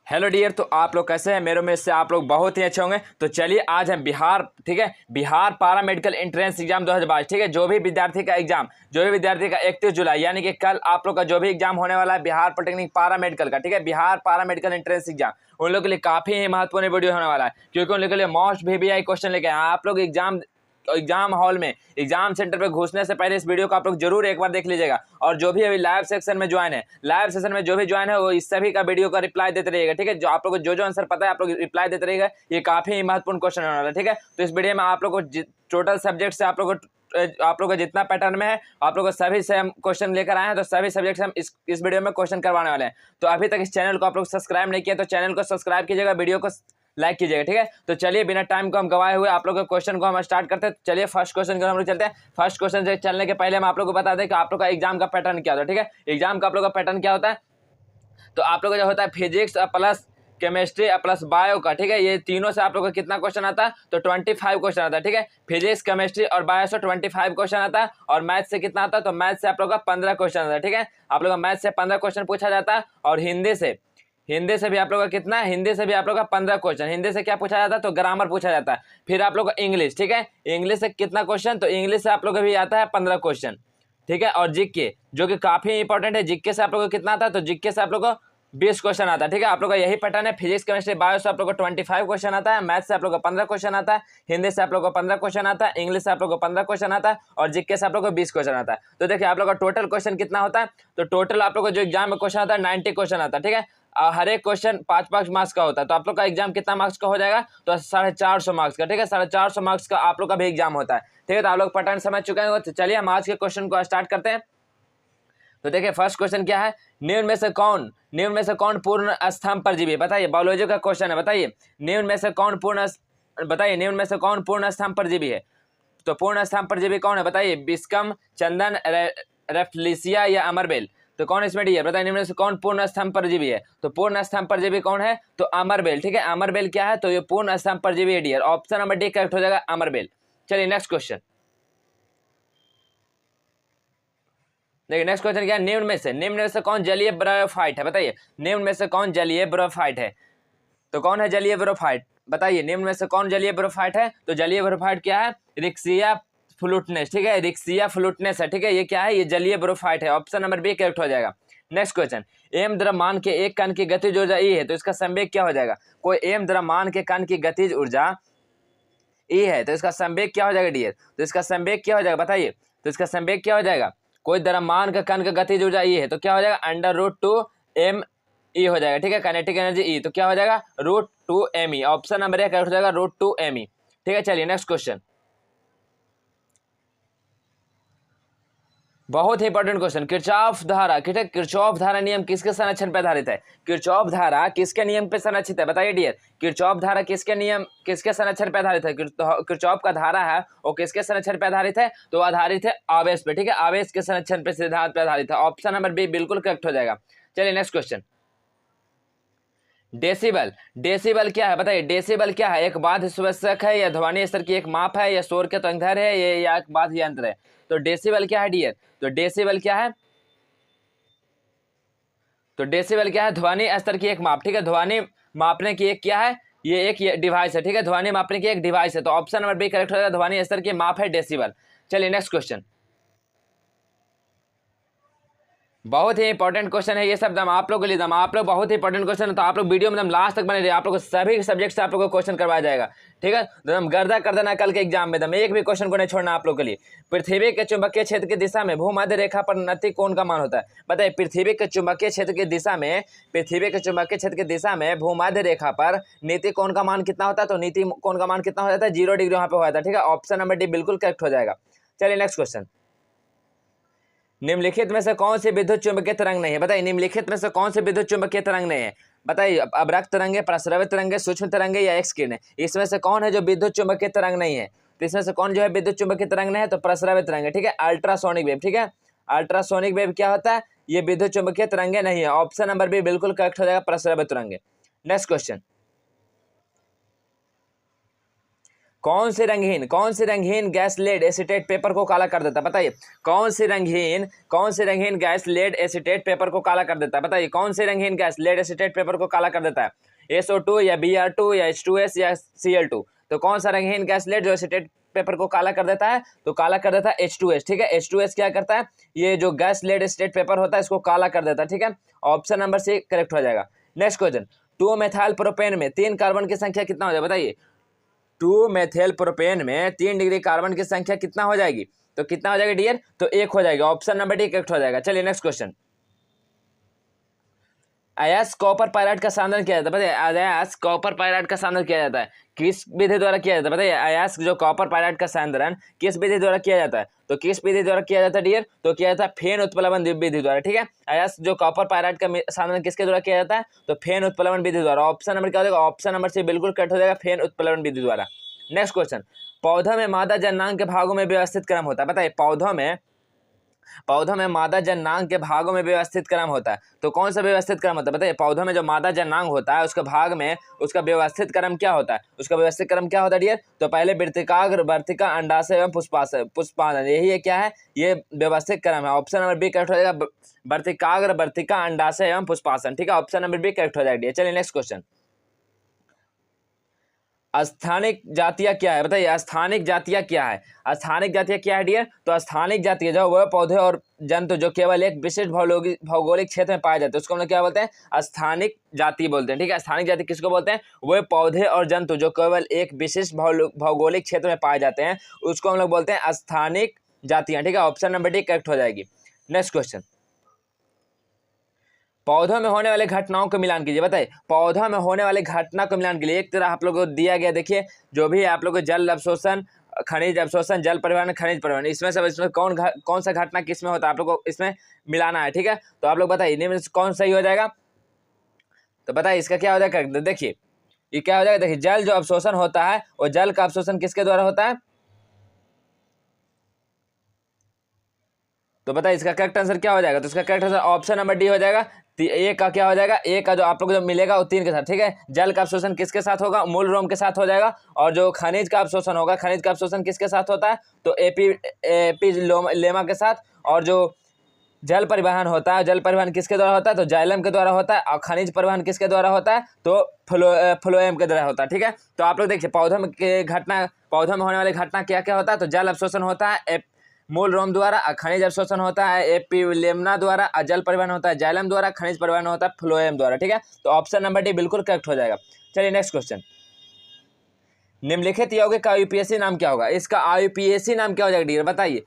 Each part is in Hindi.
हेलो डियर, तो आप लोग कैसे हैं? मेरे में से आप लोग बहुत ही अच्छे होंगे। तो चलिए आज हम बिहार, ठीक है, बिहार पारा मेडिकल एंट्रेंस एग्जाम 2022, ठीक है, जो भी विद्यार्थी का 31 जुलाई यानी कि कल आप लोग का जो भी एग्जाम होने वाला है बिहार पॉलिटेक्निक पारा मेडिकल का, ठीक है, बिहार पारा मेडिकल एंट्रेंस एग्जाम, उन लोगों के लिए काफी ही महत्वपूर्ण वीडियो होने वाला है, क्योंकि उन लोगों के लिए मोस्ट VVI क्वेश्चन लेके आए। आप लोग एग्जाम हॉल में एग्जाम सेंटर पे घुसने से पहले इस वीडियो को आप लोग जरूर एक बार देख लीजिएगा। और जो भी अभी लाइव सेक्शन में ज्वाइन है, लाइव सेशन में जो भी ज्वाइन है वो इस सभी का वीडियो का रिप्लाई देते रहिएगा, ठीक है। जो आप लोग को जो आंसर पता है आप लोग रिप्लाई देते रहिएगा। ये काफी महत्वपूर्ण क्वेश्चन होने वाला है, ठीक है। तो इस वीडियो में आप लोग को टोटल सब्जेक्ट से आप लोग का जितना पैटर्न में है आप लोग को सभी से हम क्वेश्चन लेकर आए हैं। तो सभी सब्जेक्ट से हम इस वीडियो में क्वेश्चन करवाने वाले हैं। तो अभी तक इस चैनल को आप लोग सब्सक्राइब नहीं किया तो चैनल को सब्सक्राइब कीजिएगा, वीडियो को लाइक कीजिएगा, ठीक है। तो चलिए बिना टाइम को हम गवाए हुए आप लोग के क्वेश्चन को हम स्टार्ट करते हैं। तो चलिए फर्स्ट क्वेश्चन को हम लोग चलते हैं। फर्स्ट क्वेश्चन से चलने के पहले हम आप लोग को बता दें कि आप लोग का एग्जाम का पैटर्न क्या होता है, ठीक है। एग्जाम का आप लोग का पैटर्न क्या होता है, तो आप लोग का जो होता है physics plus chemistry plus bio का, ठीक है, ये तीनों से आप लोग का कितना क्वेश्चन आता है, तो 25 क्वेश्चन आता है, ठीक है। फिजिक्स केमिस्ट्री और बायो से 25 क्वेश्चन आता है। और मैथ से कितना आता है, तो मैथ से आप लोग का 15 क्वेश्चन आता है, ठीक है। आप लोग का मैथ से 15 क्वेश्चन पूछा जाता है। और हिंदी से भी आप लोग का कितना है, हिंदी से भी आप लोग का 15 क्वेश्चन। हिंदी से क्या पूछा जाता है, तो ग्रामर पूछा जाता है। फिर आप लोग का इंग्लिश, ठीक है, इंग्लिश से कितना क्वेश्चन, तो इंग्लिश से आप लोग का भी आता है 15 क्वेश्चन, ठीक है। और जीके जो कि काफी इंपॉर्टेंट है, जीके से आप लोग को कितना आता है, तो जीके से आप लोग को 20 क्वेश्चन आता है, ठीक है। आप लोग का यही पैटर्न है। फिजिक्स केमिस्ट्री बायो से आप लोग को 25 क्वेश्चन आता है। मैथ से आप लोग को 15 क्वेश्चन आता है। हिंदी से आप लोग को 15 क्वेश्चन आता है। इंग्लिश से आप लोग को 15 क्वेश्चन आता है। और जीके से आप लोग को 20 क्वेश्चन आता है। तो देखिए आप लोग का टोटल क्वेश्चन कितना होता है, तो टोटल आप लोग को जो एग्जाम में क्वेश्चन आता है 90 क्वेश्चन आता है, ठीक है। हर एक क्वेश्चन 5-5 मार्क्स का होता है। तो आप लोग का एग्जाम कितना मार्क्स का हो जाएगा, तो 450 मार्क्स का, ठीक है। 450 मार्क्स का आप लोग का भी एग्जाम होता है, ठीक है। तो आप लोग पैटर्न समझ चुके हैं। तो चलिए हम आज के क्वेश्चन को स्टार्ट करते हैं। तो देखिए फर्स्ट क्वेश्चन क्या है, निम्न में से कौन पूर्ण स्तंभ परजीवी है, बताइए। बायोलॉजी का क्वेश्चन है, बताइए निम्न में से कौन पूर्ण स्तंभ परजीवी है। तो पूर्ण स्तंभ परजीवी कौन है, बताइए। बिस्कम, चंदन, रेफ्लिसिया या अमरबेल। तो कौन इसमें डी है, बताइए। निम्न में से कौन पूर्ण स्तंभ परजीवी है, तो पूर्ण स्तंभ परजीवी कौन है, तो अमरबेल, ठीक है। अमरबेल क्या है, तो ये पूर्ण स्तंभ परजीवी है dear. Option number D correct हो जाएगा, अमरबेल। चलिए नेक्स्ट क्वेश्चन। देखिए नेक्स्ट क्वेश्चन क्या है, निम्न में से कौन जलीय ब्रायोफाइट है, बताइए। निम्न में से कौन जलीय ब्रायोफाइट है, तो कौन है जलीय ब्रायोफाइट, बताइए। निम्न में से कौन जलीय ब्रायोफाइट है, तो जलीय ब्रायोफाइट क्या है, रिक्सिया फ्लूटनेस, ठीक है, रिक्सिया फ्लूटनेस है, ठीक है। ये क्या है, ये जलीय ब्रायोफाइट है। ऑप्शन नंबर बी करेक्ट हो जाएगा। नेक्स्ट क्वेश्चन, एम द्रव्यमान के एक कण की गतिज ऊर्जा ई है, तो इसका संवेग क्या हो जाएगा। कोई एम द्रव्यमान के कण की गतिज ऊर्जा ई है, तो इसका संवेग क्या हो जाएगा डियर, तो इसका संवेग क्या हो जाएगा, बताइए। तो इसका संवेग क्या हो जाएगा, कोई द्रव्यमान का कण का गतिज ऊर्जा ई है, तो क्या हो जाएगा, √2 mE हो जाएगा, ठीक है। काइनेटिक एनर्जी ई, तो क्या हो जाएगा, √2 mE। Option number A correct हो जाएगा, √2 mE, ठीक है। चलिए नेक्स्ट क्वेश्चन, बहुत ही इंपॉर्टेंट क्वेश्चन। किरचॉफ धारा नियम किसके संरक्षण पर आधारित है, किरचॉफ धारा किसके नियम पे संरक्षित है, बताइए डियर। किरचॉफ धारा किसके संरक्षण पर आधारित है, किरचॉफ का धारा है वो किसके संरक्षण पर आधारित है, तो आधारित है आवेश पे, ठीक है। आवेश के संरक्षण पे सिद्धांत पर आधारित है। ऑप्शन नंबर बी बिल्कुल करेक्ट हो जाएगा। चलिए नेक्स्ट क्वेश्चन, डेसिबल क्या है, बताइए। डेसिबल क्या है, एक बाध्य सूचक है या ध्वनि स्तर की एक माप है या शोर के तरंगदैर्घ्य है या एक बाध्य यंत्र है। तो डेसिबल क्या है डियर, तो डेसिबल क्या है, तो डेसिबल क्या है, ध्वनि स्तर की एक माप, ठीक है। ध्वनि मापने की एक क्या है, ये एक डिवाइस है, ठीक है। ध्वनि मापने की एक डिवाइस है। तो ऑप्शन नंबर बी करेक्ट हो जाएगा, ध्वनि स्तर की माप है डेसिबल। चलिए नेक्स्ट क्वेश्चन, बहुत ही इंपॉर्टेंट क्वेश्चन है ये सब दम आप लोग के लिए, दम आप लोग बहुत ही इंपॉर्टेंट क्वेश्चन है। तो आप लोग वीडियो में दम लास्ट तक बने रहिए, आप लोग को सभी सब्जेक्ट से आप लोग को क्वेश्चन करवाया जाएगा, ठीक है। तो दम गर्दा कर देना कल के एग्जाम में, दम एक भी क्वेश्चन को नहीं छोड़ना आप लोग के लिए। पृथ्वी के चुंबकीय क्षेत्र की दिशा में भूमध्य रेखा पर नति कोण का मान होता है, बताइए। पृथ्वी के चुंबकीय क्षेत्र की दिशा में भूमध्य रेखा पर नीति कोण का मान कितना होता है, तो नीति कोण का मान कितना हो जाता है, 0 डिग्री वहां पे हो जाता है, ठीक है। ऑप्शन नंबर डी बिल्कुल करेक्ट हो जाएगा। चलिए नेक्स्ट क्वेश्चन, निम्नलिखित में से कौन सी विद्युत चुंबकीय तरंग नहीं है, बताइए। निम्नलिखित में से कौन सी विद्युत चुंबकीय तरंग नहीं है, बताइए। अवरक्त तरंगे, प्रस्रवित तरंगे, सूक्ष्म तरंगे या एक्स किरण। इसमें से कौन है जो विद्युत चुंबकीय तरंग नहीं है, तो इसमें से कौन जो है विद्युत चुंबकीय तरंग नहीं है, तो प्रस्रवित तरंगे, ठीक है। अल्ट्रासोनिक वेव, ठीक है। अल्ट्रासोनिक वेव क्या होता है, ये विद्युत चुंबकीय तरंगे नहीं है। ऑप्शन नंबर बी बिल्कुल करेक्ट हो जाएगा, प्रस्रवित तरंगे। नेक्स्ट क्वेश्चन, कौन सी रंगहीन गैस लेड एसीटेट पेपर को काला कर देता है? बताइए कौन सी रंगहीन गैस लेड एसीटेट पेपर को काला कर देता है? बताइए कौन सी रंगहीन गैस लेड एसीटेट पेपर को काला कर देता है? SO2 या Br2 या H2S या Cl2? तो कौन सा रंगहीन गैस लेड जो एसीटेट पेपर को काला कर देता है? तो काला कर देता है H2S, ठीक है। H2S क्या करता है? ये जो गैस लेड एसीटेट पेपर होता है इसको काला कर देता है, ठीक है। ऑप्शन नंबर सी करेक्ट हो जाएगा। नेक्स्ट क्वेश्चन, 2 मेथाइल प्रोपेन में 3 कार्बन की संख्या कितना हो जाएगा? बताइए 2 मेथिल प्रोपेन में 3 डिग्री कार्बन की संख्या कितना हो जाएगी? तो कितना हो जाएगा डियर? तो 1 हो जाएगा। ऑप्शन नंबर डी करेक्ट हो जाएगा। चलिए नेक्स्ट क्वेश्चन, अयस्क कॉपर पायराइड का सांद्रण किया जाता है? बताइए अयस्क कॉपर पायराइड का सांद्रण किया जाता है किस विधि द्वारा किया जाता है? बताइए अयस्क जो कॉपर पायराइड का सांद्रण किस विधि द्वारा किया जाता है? तो किस विधि द्वारा किया जाता है डियर? तो किया जाता है फेन उत्प्लवन विधि द्वारा, ठीक है। अयस्क जो कॉपर पायराइड का सांद्रण किसके द्वारा किया जाता है? तो फेन उत्प्लवन विधि द्वारा। ऑप्शन नंबर क्या हो जाएगा? ऑप्शन नंबर सी बिल्कुल करेक्ट हो जाएगा, फेन उत्प्लवन विधि द्वारा। नेक्स्ट क्वेश्चन, पौधों में मादा जननांग के भागों में व्यवस्थित क्रम होता है? बताइए पौधों में मादा जननांग के भागों में व्यवस्थित क्रम होता है। तो कौन सा व्यवस्थित क्रम होता है? बताइए पौधों में जो मादा जननांग होता है उसके भाग में उसका व्यवस्थित क्रम क्या होता है? उसका व्यवस्थित क्रम क्या होता है डियर? तो पहले वृत्तिकाग्र, वर्तिका, अंडाशय एवं पुष्पांजन, यही है क्या है? ये व्यवस्थित क्रम है। ऑप्शन नंबर बी करेक्ट हो जाएगा, वर्तिकाग्र, वर्तिका, अंडाशय एवं पुष्पासन, ठीक है। ऑप्शन नंबर बी करेक्ट हो जाएगा। चलिए नेक्स्ट क्वेश्चन, स्थानिक जातियां क्या है? बताइए स्थानिक जातियां क्या है? स्थानिक जातियां क्या है डियर? तो स्थानिक जातियां जो वह पौधे और जंतु जो केवल एक विशिष्ट भौगोलिक क्षेत्र में पाए जाते हैं उसको हम लोग क्या बोलते हैं? स्थानिक जाति बोलते हैं, ठीक है। स्थानिक जाति किसको बोलते हैं? वह पौधे और जंतु जो केवल एक विशिष्ट भौगोलिक क्षेत्र में पाए जाते हैं उसको हम लोग बोलते हैं स्थानिक जातियां, ठीक है। ऑप्शन नंबर डी करेक्ट हो जाएगी। नेक्स्ट क्वेश्चन, पौधों में होने वाले घटनाओं को मिलान कीजिए। बताइए पौधों में होने वाले घटना को मिलान के लिए एक तरह आप लोगों को दिया गया, देखिए जो भी है आप लोगों को जल अवशोषण, खनिज अवशोषण, जल परिवहन, खनिज परिवहन, इसमें कौन सा घटना किसमें होता है आप लोग को इसमें मिलाना है, ठीक है। तो आप लोग बताइए इनमें से कौन सही हो जाएगा? तो बताइए इसका क्या हो जाएगा? देखिए ये क्या हो जाएगा, देखिए जल जो अवशोषण होता है वो जल का अवशोषण किसके द्वारा होता है? तो बताइए इसका करेक्ट आंसर क्या हो जाएगा? तो इसका correct answer option number D हो जाएगा। ए का क्या हो जाएगा? ए का जो आप लोग को जो मिलेगा वो 3 के साथ, ठीक है। जल का अवशोषण किसके साथ होगा? मूल रोम के साथ हो जाएगा। और जो खनिज का अवशोषण होगा, खनिज का अवशोषण किसके साथ होता है? तो लेमा के साथ। और जो जल परिवहन होता है, जल परिवहन किसके द्वारा होता है? तो जाइलम के द्वारा होता है। और खनिज परिवहन किसके द्वारा होता है? तो फ्लोएम के द्वारा होता है, ठीक है। तो आप लोग देखिए पौधों में होने वाली घटना क्या क्या होता है? तो जल अवशोषण होता है मूल रोम द्वारा, खनिज अवशोषण होता है एपिलेमना द्वारा, जल परिवहन होता है जाइलम द्वारा, खनिज परिवहन होता है फ्लोएम द्वारा, ठीक है। तो ऑप्शन नंबर डी बिल्कुल करेक्ट हो जाएगा। चलिए नेक्स्ट क्वेश्चन, निम्नलिखित यौगिक का यूपीएससी नाम क्या होगा? इसका आईयूपीएससी नाम क्या हो जाएगा डियर? बताइए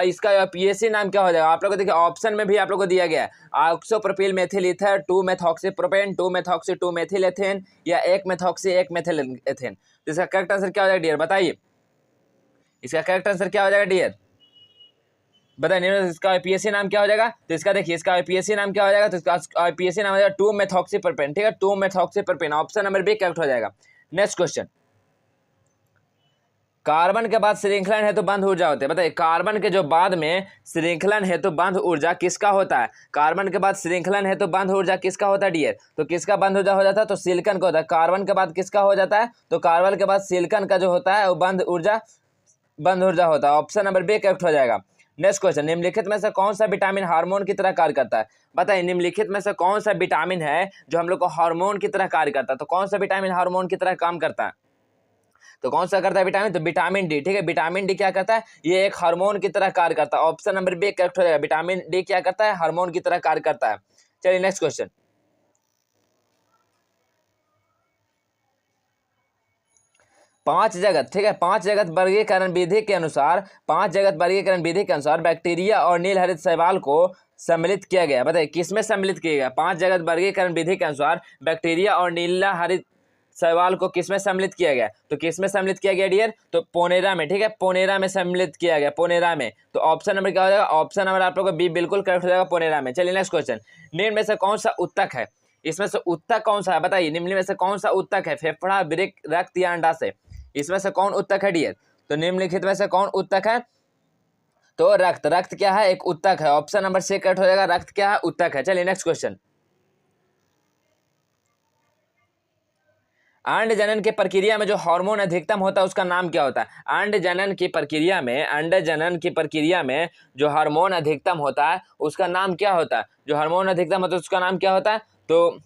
इसका यूपीएससी नाम क्या हो जाएगा? आप लोगों को देखिए ऑप्शन में भी आप लोगों को दिया गया है oxopropyl methyl ether, 2 methoxy propane, 2 methoxy 2 methyl ethane या 1 मेथॉक्सी 1 मेथिल एथेन। तो इसका करेक्ट आंसर क्या हो जाएगा डियर? बताइए इसका करेक्ट आंसर क्या हो जाएगा डियर? बताइए इसका आईपीएससी नाम क्या हो जाएगा? तो इसका देखिए इसका आईपीएससी नाम क्या हो जाएगा? तो इसका आईपीएससी नाम हो जाएगा 2 मेथॉक्सी प्रोपेन, ठीक है। 2 methoxy propane, option number B correct हो जाएगा। नेक्स्ट क्वेश्चन, कार्बन के बाद श्रृंखलन हेतु बंध ऊर्जा होती है। बताइए कार्बन के जो बाद में श्रृंखलन हेतु बंध ऊर्जा किसका होता है? कार्बन के बाद श्रृंखलन हेतु बंध ऊर्जा किसका होता है डियर? तो किसका बंध ऊर्जा हो जाता है? तो सिलिकॉन का होता है। कार्बन के बाद किसका हो जाता है? तो कार्बन के बाद सिलिकॉन का जो होता है वो बंध ऊर्जा होता है। ऑप्शन नंबर बी करेक्ट हो जाएगा। नेक्स्ट क्वेश्चन, निम्नलिखित में से कौन सा विटामिन हार्मोन की तरह कार्य करता है? बताइए निम्नलिखित में से कौन सा विटामिन है जो हम लोग को हार्मोन की तरह कार्य करता है? तो कौन सा विटामिन हार्मोन की तरह काम करता है? तो कौन सा करता है विटामिन? तो विटामिन डी, ठीक है। विटामिन डी क्या करता है? ये एक हार्मोन की तरह कार्य करता है। ऑप्शन नंबर बी करेक्ट हो जाएगा। विटामिन डी क्या करता है? हार्मोन की तरह कार्य करता है। चलिए नेक्स्ट क्वेश्चन, 5 जगत, ठीक है, 5 जगत वर्गीकरण विधि के अनुसार 5 जगत वर्गीकरण विधि के अनुसार बैक्टीरिया और नील हरित शैवाल को सम्मिलित किया गया। बताइए किसमें सम्मिलित किया गया? 5 जगत वर्गीकरण विधि के अनुसार बैक्टीरिया और नीला हरित शैवाल को किसमें सम्मिलित किया गया? तो किसमें सम्मिलित किया गया डियर? तो पोनेरा में, ठीक है। पोनेरा में सम्मिलित किया गया, पोनेरा में। तो ऑप्शन नंबर क्या हो जाएगा? ऑप्शन नंबर आप लोगों को बी बिल्कुल करेक्ट हो जाएगा, पोनेरा में। चलिए नेक्स्ट क्वेश्चन, निम्न में से कौन सा उत्तक है? इसमें से उत्तक कौन सा है? बताइए निम्न में से कौन सा उत्तक है? फेफड़ा, वृक्क, रक्त या अंडाशय? इसमें से कौन उत्तक है डियर? तो निम्नलिखित में से कौन उत्तक है? तो रक्त क्या है? एक उत्तक है। ऑप्शन नंबर सी करेक्ट हो जाएगा, रक्त क्या है? उत्तक है। चलिए नेक्स्ट क्वेश्चन, अंड जनन की प्रक्रिया में जो हार्मोन अधिकतम होता है उसका नाम क्या होता है? अंड जनन की प्रक्रिया में जो हार्मोन अधिकतम होता है उसका नाम क्या होता है? जो हार्मोन अधिकतम होता है उसका नाम क्या होता है? तो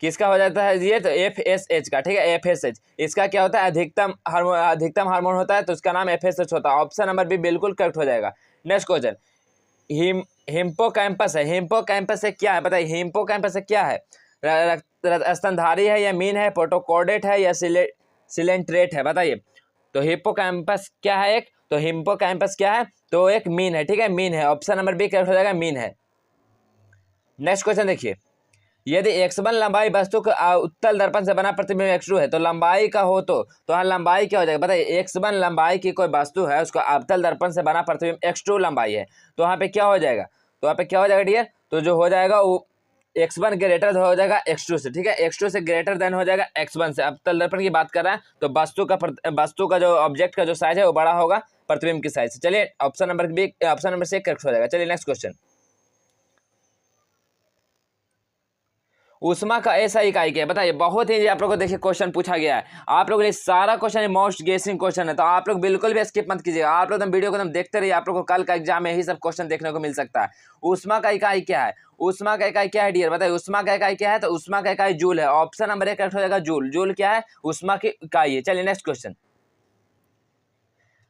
किसका हो जाता है ये? तो FSH का, ठीक है, FSH। इसका क्या होता है? अधिकतम हार्मोन होता है तो उसका नाम FSH होता है। ऑप्शन नंबर बी बिल्कुल करेक्ट हो जाएगा। नेक्स्ट क्वेश्चन, हिप्पोकैम्पस है, हिप्पोकैम्पस से क्या है बताइए? हिप्पोकैम्पस से क्या है? स्तनधारी है या मीन है, प्रोटोकॉर्डेट है या सिलेंट्रेट है? बताइए। तो हिप्पोकैम्पस क्या है? एक तो हिप्पोकैम्पस क्या है? तो एक मीन है, ठीक है, मीन है। ऑप्शन नंबर बी करेक्ट हो जाएगा, मीन है। नेक्स्ट क्वेश्चन देखिए, यदि x1 लंबाई वस्तु का उत्तल दर्पण से बना प्रतिबिंब x2 है तो लंबाई का हो तो यहाँ लंबाई क्या हो जाएगा बताइए? x1 लंबाई की कोई वस्तु है, उसका अवतल दर्पण से बना प्रतिबिंब x2 लंबाई है, तो यहाँ पे क्या हो जाएगा? तो यहाँ पे क्या हो जाएगा डियर? तो जो हो जाएगा वो x1 ग्रेटर हो जाएगा x2 से, ठीक है, x2 से ग्रेटर देन हो जाएगा x1 से। अवतल दर्पण की बात कर रहा है तो वस्तु का जो ऑब्जेक्ट का जो साइज है वो बड़ा होगा प्रतिबिंब की साइज से। चलिए ऑप्शन नंबर से करेक्ट हो जाएगा। चलिए नेक्स्ट क्वेश्चन, उष्मा का ऐसा इकाई क्या है बताइए? बहुत ही आप लोगों को देखिए क्वेश्चन पूछा गया है, आप लोगों के लिए सारा क्वेश्चन मोस्ट गेसिंग क्वेश्चन है, तो आप लोग बिल्कुल भी स्किप मत कीजिएगा। आप लोग वीडियो को एकदम देखते रहिए, आप लोग को कल का एग्जाम में यही सब क्वेश्चन देखने को मिल सकता है। उष्मा का इकाई क्या है? उष्मा का इकाई क्या है डियर बताइए? उष्मा का इकाई क्या है? तो उष्मा का इकाई जूल है। ऑप्शन नंबर एक करेक्ट हो जाएगा, जूल। जूल क्या है? उष्मा की इकाई है। चलिए नेक्स्ट क्वेश्चन,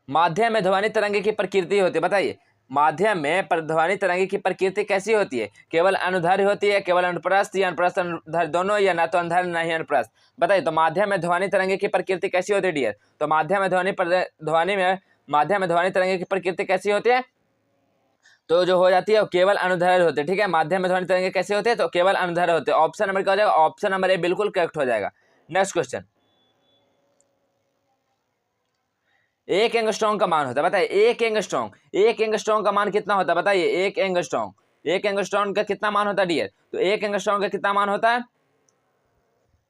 माध्यम में ध्वनि तरंग की प्रकृति होती है बताइए? माध्यम में ध्वनि तरंग की प्रकृति कैसी होती है? केवल अनुदैर्ध्य होती है, केवल अनुप्रस्थ या अनुप्रस्थ अनुदैर्ध्य दोनों, या ना तो अनुदैर्ध्य ना ही अनुप्रस्थ? बताइए। तो माध्यम में ध्वनि तरंग की प्रकृति कैसी होती है डियर? तो माध्यम में ध्वनि तरंग की प्रकृति कैसी होती है? तो जो हो जाती है वो केवल अनुदैर्ध्य होते हैं, ठीक है। माध्यम में ध्वनि तरंग कैसे होते हैं? तो केवल अनुदैर्ध्य होते हैं। ऑप्शन नंबर क्या हो जाएगा? ऑप्शन नंबर ए बिल्कुल करेक्ट हो जाएगा। नेक्स्ट क्वेश्चन, एक एंगस्ट्रॉम का मान होता है बताइए? एक एंगस्ट्रॉम का मान कितना होता है बताइए? एक एंगस्ट्रॉम का कितना मान होता है डियर? तो एक एंगस्ट्रॉम का कितना मान होता है?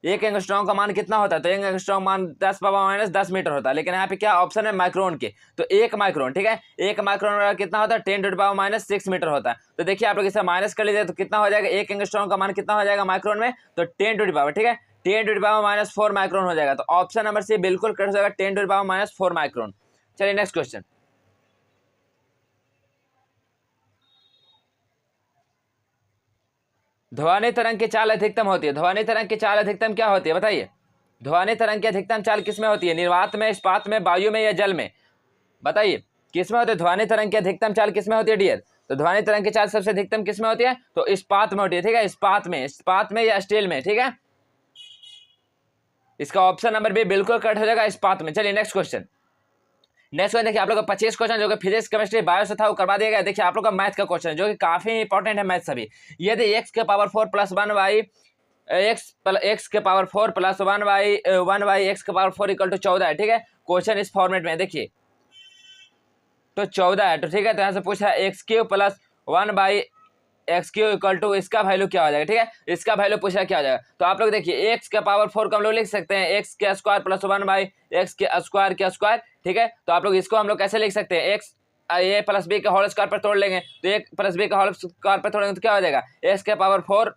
एक एंगस्ट्रॉम का मान कितना होता है? तो एक एंगस्ट्रॉम मान 10⁻⁻10 मीटर होता है, लेकिन यहाँ पे क्या ऑप्शन है? माइक्रोन के। तो एक माइक्रोन, ठीक है, एक माइक्रोन कितना होता है? 10⁻⁻6 मीटर होता है। तो देखिए आप लोग इसे माइनस कर लीजिए तो कितना हो जाएगा? एक एंगस्ट्रॉम का मान कितना हो जाएगा माइक्रोन में? तो 10⁻, ठीक है, 10⁻⁻4 माइक्रोन हो जाएगा। तो ऑप्शन नंबर सी बिल्कुल करेक्ट हो जाएगा, 10⁻⁻4 माइक्रोन। चलिए नेक्स्ट क्वेश्चन, ध्वनि तरंग की चाल अधिकतम होती है। ध्वनि तरंग की चाल अधिकतम क्या होती है बताइए? ध्वनि तरंग की अधिकतम चाल किसमें होती है? निर्वात में, इस्पात में, वायु में या जल में? बताइए किसमें होती है ध्वनि तरंग की अधिकतम चाल? किसमें होती है डियर? तो ध्वनि तरंग की चाल सबसे अधिकतम किसमें होती है? तो इस्पात में होती है, ठीक है, इस्पात में या स्टील में, ठीक है। इसका ऑप्शन नंबर बी बिल्कुल करेक्ट हो जाएगा, इस्पात में। चलिए नेक्स्ट क्वेश्चन, देखिए आप लोग का 25 क्वेश्चन जो कि फिजिक्स, केमिस्ट्री, बायो से था वो करवा दिया गया। देखिए आप लोग का मैथ का क्वेश्चन है जो कि काफी इंपॉर्टेंट है, मैथ सभी। यदि x के पावर 4 प्लस 1 बाई x के पावर 4 प्लस 1 बाई x के पावर 4 इक्वल टू 14 है, ठीक है। क्वेश्चन इस फॉर्मेट में देखिए, तो 14 है, तो ठीक है, तो यहाँ से पूछा है x³ plus 1 by x³ equal to इसका वैल्यू क्या हो जाएगा, ठीक है, इसका वैल्यू पूछा क्या हो जाएगा। तो आप लोग देखिए x के पावर 4 को हम लोग लिख सकते हैं x के स्क्वायर प्लस 1 बाई x के स्क्वायर, ठीक है। तो आप लोग इसको हम लोग कैसे लिख सकते हैं? x a प्लस b के होल स्क्वायर पर तोड़ लेंगे, तो a प्लस b के होल स्क्वायर पर तोड़ेंगे तो क्या हो जाएगा? x के पावर 4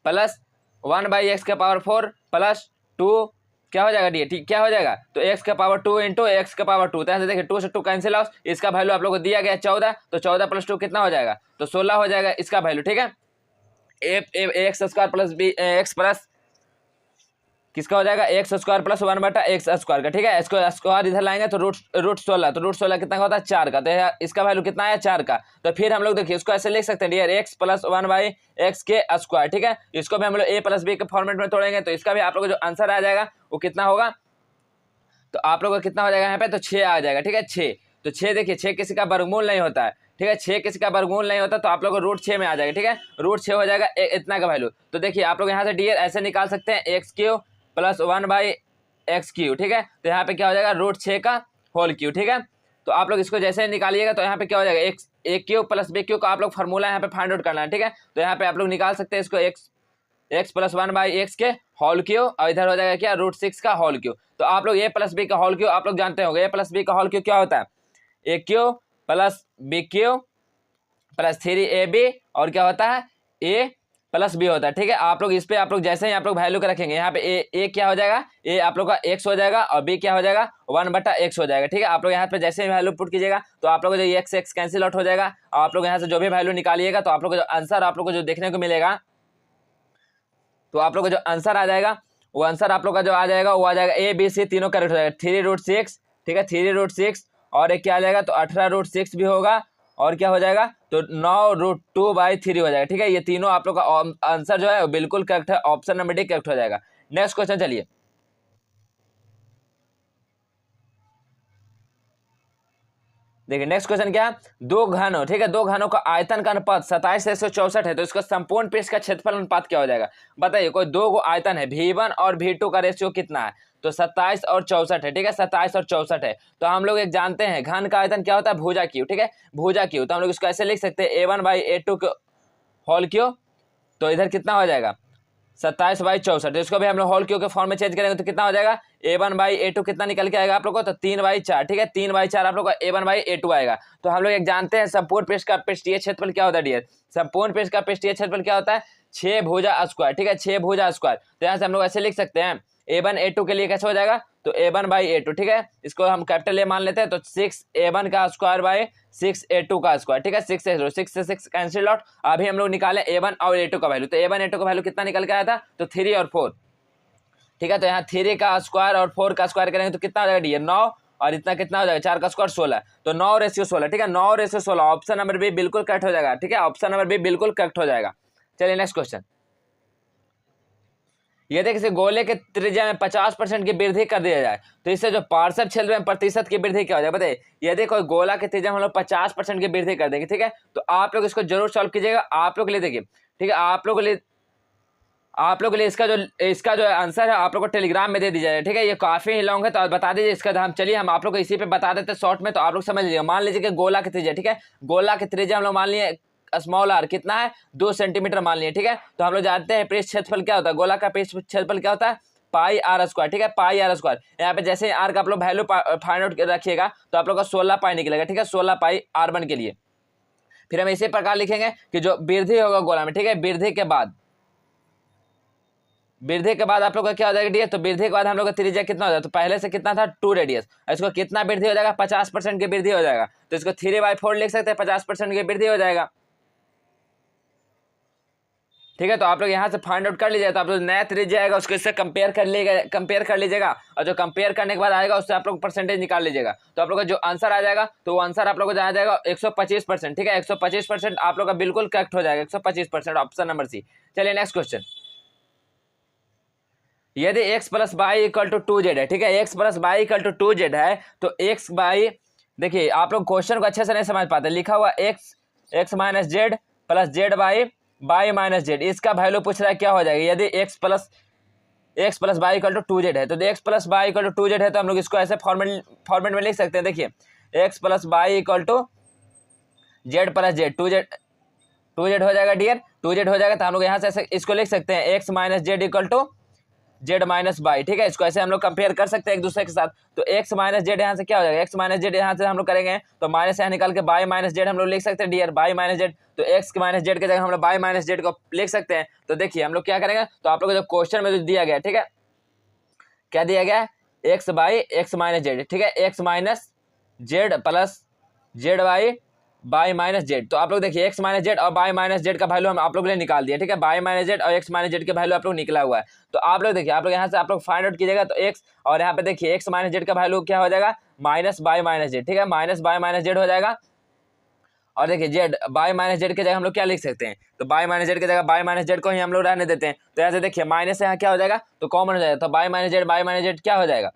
प्लस 1 बाई x के पावर 4 प्लस 2 क्या हो जाएगा डी? ठीक, क्या हो जाएगा? तो x के पावर 2 इंटू एक्स के पावर 2। तो ऐसे देखिए 2 से 2 कैंसिल आउट, इसका वैल्यू आप लोग को दिया गया 14, तो 14 प्लस 2 कितना हो जाएगा? तो 16 हो जाएगा इसका वैल्यू, ठीक है। X square plus B X plus किसका हो जाएगा? एक्स स्क्वायर प्लस 1 बटा एक्स स्क्वायर का, ठीक है। इसको स्क्वायर इधर लाएंगे तो रूट 16, तो रूट 16 कितना का होता है? 4 का। तो इसका वैल्यू कितना है? 4 का। तो फिर हम लोग देखिए इसको ऐसे लिख सकते हैं dear X plus 1 by X के स्क्वायर, ठीक है। इसको भी हम लोग a प्लस बी के फॉर्मेट में तोड़ेंगे तो इसका भी आप लोग को जो आंसर आ जाएगा वो कितना होगा? तो आप लोग को कितना हो जाएगा यहाँ पे? तो 6 आ जाएगा, ठीक है, 6। तो 6 देखिए 6 किसी का वर्गमूल नहीं होता है, ठीक है, 6 किसी का वर्गमूल नहीं होता, तो आप लोग को रूट 6 में आ जाएगा, ठीक है, रूट 6 हो जाएगा इतना का वैल्यू। तो देखिए आप लोग यहाँ से डियर ऐसे निकाल सकते हैं x³ प्लस 1 बाई x³, ठीक है। तो यहाँ पे क्या हो जाएगा? रूट 6 का होल क्यू, ठीक है। तो आप लोग इसको जैसे निकालिएगा तो यहाँ पे क्या हो जाएगा? a³ प्लस b³ का आप लोग फार्मूला यहाँ पे फाइंड आउट करना है, ठीक है। तो यहाँ पे आप लोग निकाल सकते हैं इसको एक्स प्लस 1 बाई एक्स के होल क्यू, और इधर हो जाएगा क्या? रूट 6 का होल क्यू। तो आप लोग a प्लस b का होल क्यू आप लोग जानते होंगे, a प्लस b का होल क्यू क्या होता है? a³ plus b³ plus 3ab और क्या होता है? a प्लस बी होता है, ठीक है। आप लोग इस पे आप लोग जैसे ही आप लोग वैल्यू का रखेंगे, यहाँ पे ए क्या हो जाएगा, ए आप लोग का एक्स हो जाएगा और बी क्या हो जाएगा 1/x हो जाएगा, ठीक है। आप लोग यहाँ पे जैसे ही वैल्यू पुट कीजिएगा तो आप लोग को जो एक्स एक्स कैंसिल आउट हो जाएगा और आप लोग यहाँ से जो भी वैल्यू निकालिएगा तो आप लोग को जो आंसर आप लोग को जो देखने को मिलेगा, तो आप लोग को जो आंसर आ जाएगा वो आंसर आप लोग का जो आ जाएगा वो आ जाएगा ए बी सी तीनों करेक्ट हो जाएगा। 3√6, ठीक है, 3√6 और एक क्या आ जाएगा तो 18√6 भी होगा और क्या हो जाएगा तो 9√2/3 हो जाएगा, ठीक है। ये तीनों आप लोग का आंसर जो है वो बिल्कुल करेक्ट है, ऑप्शन नंबर डी करेक्ट हो जाएगा। नेक्स्ट क्वेश्चन चलिए, देखिए नेक्स्ट क्वेश्चन क्या है, दो घनों, ठीक है, दो घनों का आयतन का अनुपात 27:164 है, तो इसका संपूर्ण पृष्ठ का क्षेत्रफल अनुपात क्या हो जाएगा। बताइए, कोई दो गो आयतन है, V1 और V2 का रेशियो कितना है, तो 27 और 64 है, ठीक है, 27 और 64 है। तो हम लोग एक जानते हैं घन का आयतन क्या होता है, भुजा क्यू, ठीक है, भुजा क्यू। तो हम लोग इसको ऐसे लिख सकते हैं A1/A2 के होल क्यू, तो इधर कितना हो जाएगा 27/64। इसको भी हम लोग होल क्यू के फॉर्म में चेंज करेंगे तो कितना हो जाएगा A1/A2 कितना निकल के आएगा आप लोग को, तो 3/4, ठीक है, 3/4 आप लोग को A1/A2 आएगा। तो हम लोग एक जानते हैं संपूर्ण पृष्ठ का पृष्ठीय क्षेत्रफल क्या होता है डियर, संपूर्ण पृष्ठ का पृष्ठीय क्षेत्रफल क्या होता है 6 भुजा स्क्वायर, ठीक है, 6 भुजा स्क्वायर। तो यहाँ से हम लोग ऐसे लिख सकते हैं A1A2 के लिए कैसे हो जाएगा तो A1/A2, ठीक है, इसको हम कैपिटल ए मान लेते हैं, तो 6A1 का स्क्वायर बाय 6A2 का स्क्वायर, ठीक है, 6 से 6 कैंसिल आउट। अभी हम लोग निकाले A1 और A2 का वैल्यू, तो A1 A2 का वैल्यू कितना निकल के आया था तो 3 और 4, ठीक है। तो यहाँ 3 का स्क्वायर और 4 का स्क्वायर करेंगे तो कितना हो जाएगा डियर 9 और इतना कितना हो जाएगा 4 का स्क्वायर 16, तो 9:16, ठीक है, 9:16, ऑप्शन नंबर बी बिल्कुल करेक्ट हो जाएगा, ठीक है, ऑप्शन नंबर बी बिल्कुल करेक्ट हो जाएगा। चलिए नेक्स्ट क्वेश्चन, ये देखिए गोले के त्रिज्या में 50% की वृद्धि कर दिया जाए तो इससे जो पार्श्व क्षेत्र में प्रतिशत की वृद्धि क्या हो जाए। बताइए, यदि कोई गोला के त्रिज्या में हम लोग 50% की वृद्धि कर देंगे, ठीक है, तो आप लोग इसको जरूर सॉल्व कीजिएगा। आप लोग के लिए देखिए, ठीक है, आप लोग के लिए इसका जो आंसर है आप लोग को टेलीग्राम में दे दिया जाए, ठीक है। ये काफी लॉन्ग है तो बता दीजिए इसका हम, चलिए हम आप लोग को इसी पे बता देते हैं शॉर्ट में, तो आप लोग समझ लीजिएगा। मान लीजिए कि गोला की त्रिज्या, ठीक है, गोला की त्रिज्या हम लोग मान लिए स्मॉल आर कितना है 2 सेंटीमीटर मान लिए, ठीक है। तो हम लोग जानते हैं पृष्ठ क्षेत्रफल क्या होता है, गोला का पृष्ठ क्षेत्रफल क्या होता है πr², ठीक है, πr²। यहाँ पे जैसे आर का आप लोग वैल्यू फाइंड आउट रखिएगा तो आप लोग का 16 पाई निकलेगा, ठीक है, 16 पाई r1 के लिए। फिर हम इसी प्रकार लिखेंगे कि जो वृद्धि होगा गोला में, ठीक है, वृद्धि के बाद आप लोग का क्या हो जाएगा डियर, तो वृद्धि के बाद हम लोग का त्रिज्या कितना हो जाएगा, तो पहले से कितना था 2 रेडियस, इसको कितना वृद्धि हो जाएगा 50% की वृद्धि हो जाएगा, तो इसको 3/4 लिख सकते हैं, 50% की वृद्धि हो जाएगा, ठीक है। तो आप लोग यहाँ से फाइंड आउट कर लीजिएगा, तो आप लोग नया त्रिज्या आएगा उसको इससे कंपेयर कर लीजिएगा और जो कंपेयर करने के बाद आएगा उससे आप लोग परसेंटेज निकाल लीजिएगा, तो आप लोग का जो आंसर आ जाएगा तो वो आंसर आप लोग को आ जाएगा 125%, ठीक है, 125% आप लोग का बिल्कुल करेक्ट हो जाएगा, 125%, ऑप्शन नंबर सी। चलिए नेक्स्ट क्वेश्चन, यदि x + y = 2z है, ठीक है, x + y = 2z है तो x बाई, देखिए आप लोग क्वेश्चन को अच्छे से नहीं समझ पाते, लिखा हुआ x - z + z by y - z, इसका वैल्यू पूछ रहा है क्या हो जाएगा यदि x + y = 2z है, तो x + y = 2z है तो हम लोग इसको ऐसे फॉर्मेट में लिख सकते हैं। देखिए x + y = z + z, 2z हो जाएगा डियर, 2z हो जाएगा, तो हम लोग यहाँ से ऐसे इसको लिख सकते हैं x - z = z - y, ठीक है, इसको ऐसे हम लोग कंपेयर कर सकते हैं एक दूसरे के साथ। तो x - z यहाँ से क्या हो जाएगा, x - z यहाँ से हम लोग करेंगे तो माइनस यहाँ निकाल के y - z हम लोग लिख सकते हैं डियर, y - z, तो x - z के जगह हम लोग y - z को लिख सकते हैं। तो देखिए हम लोग क्या करेंगे, तो आप लोग को जो क्वेश्चन में जो दिया गया, ठीक है, क्या दिया गया x बाई x - z, ठीक है, x - z plus z by y - z, तो आप लोग देखिए x - z और y - z का वैल्यू हम आप लोग ने निकाल दिया, ठीक है, y - z और x - z के वैल्यू आप लोग निकला हुआ है। तो आप लोग देखिए आप लोग यहाँ से आप लोग फाइंड आउट कीजिएगा तो x और यहाँ पे देखिए x - z का वैल्यू क्या हो जाएगा -y - z, ठीक है, -y - z हो जाएगा। और देखिए z y - z के जगह हम लोग क्या लिख सकते हैं, तो y - z के जगह y - z को ही हम लोग रहने देते हैं। तो यहाँ से देखिए माइनस यहाँ क्या हो जाएगा तो कॉमन हो जाएगा, तो y - z क्या हो जाएगा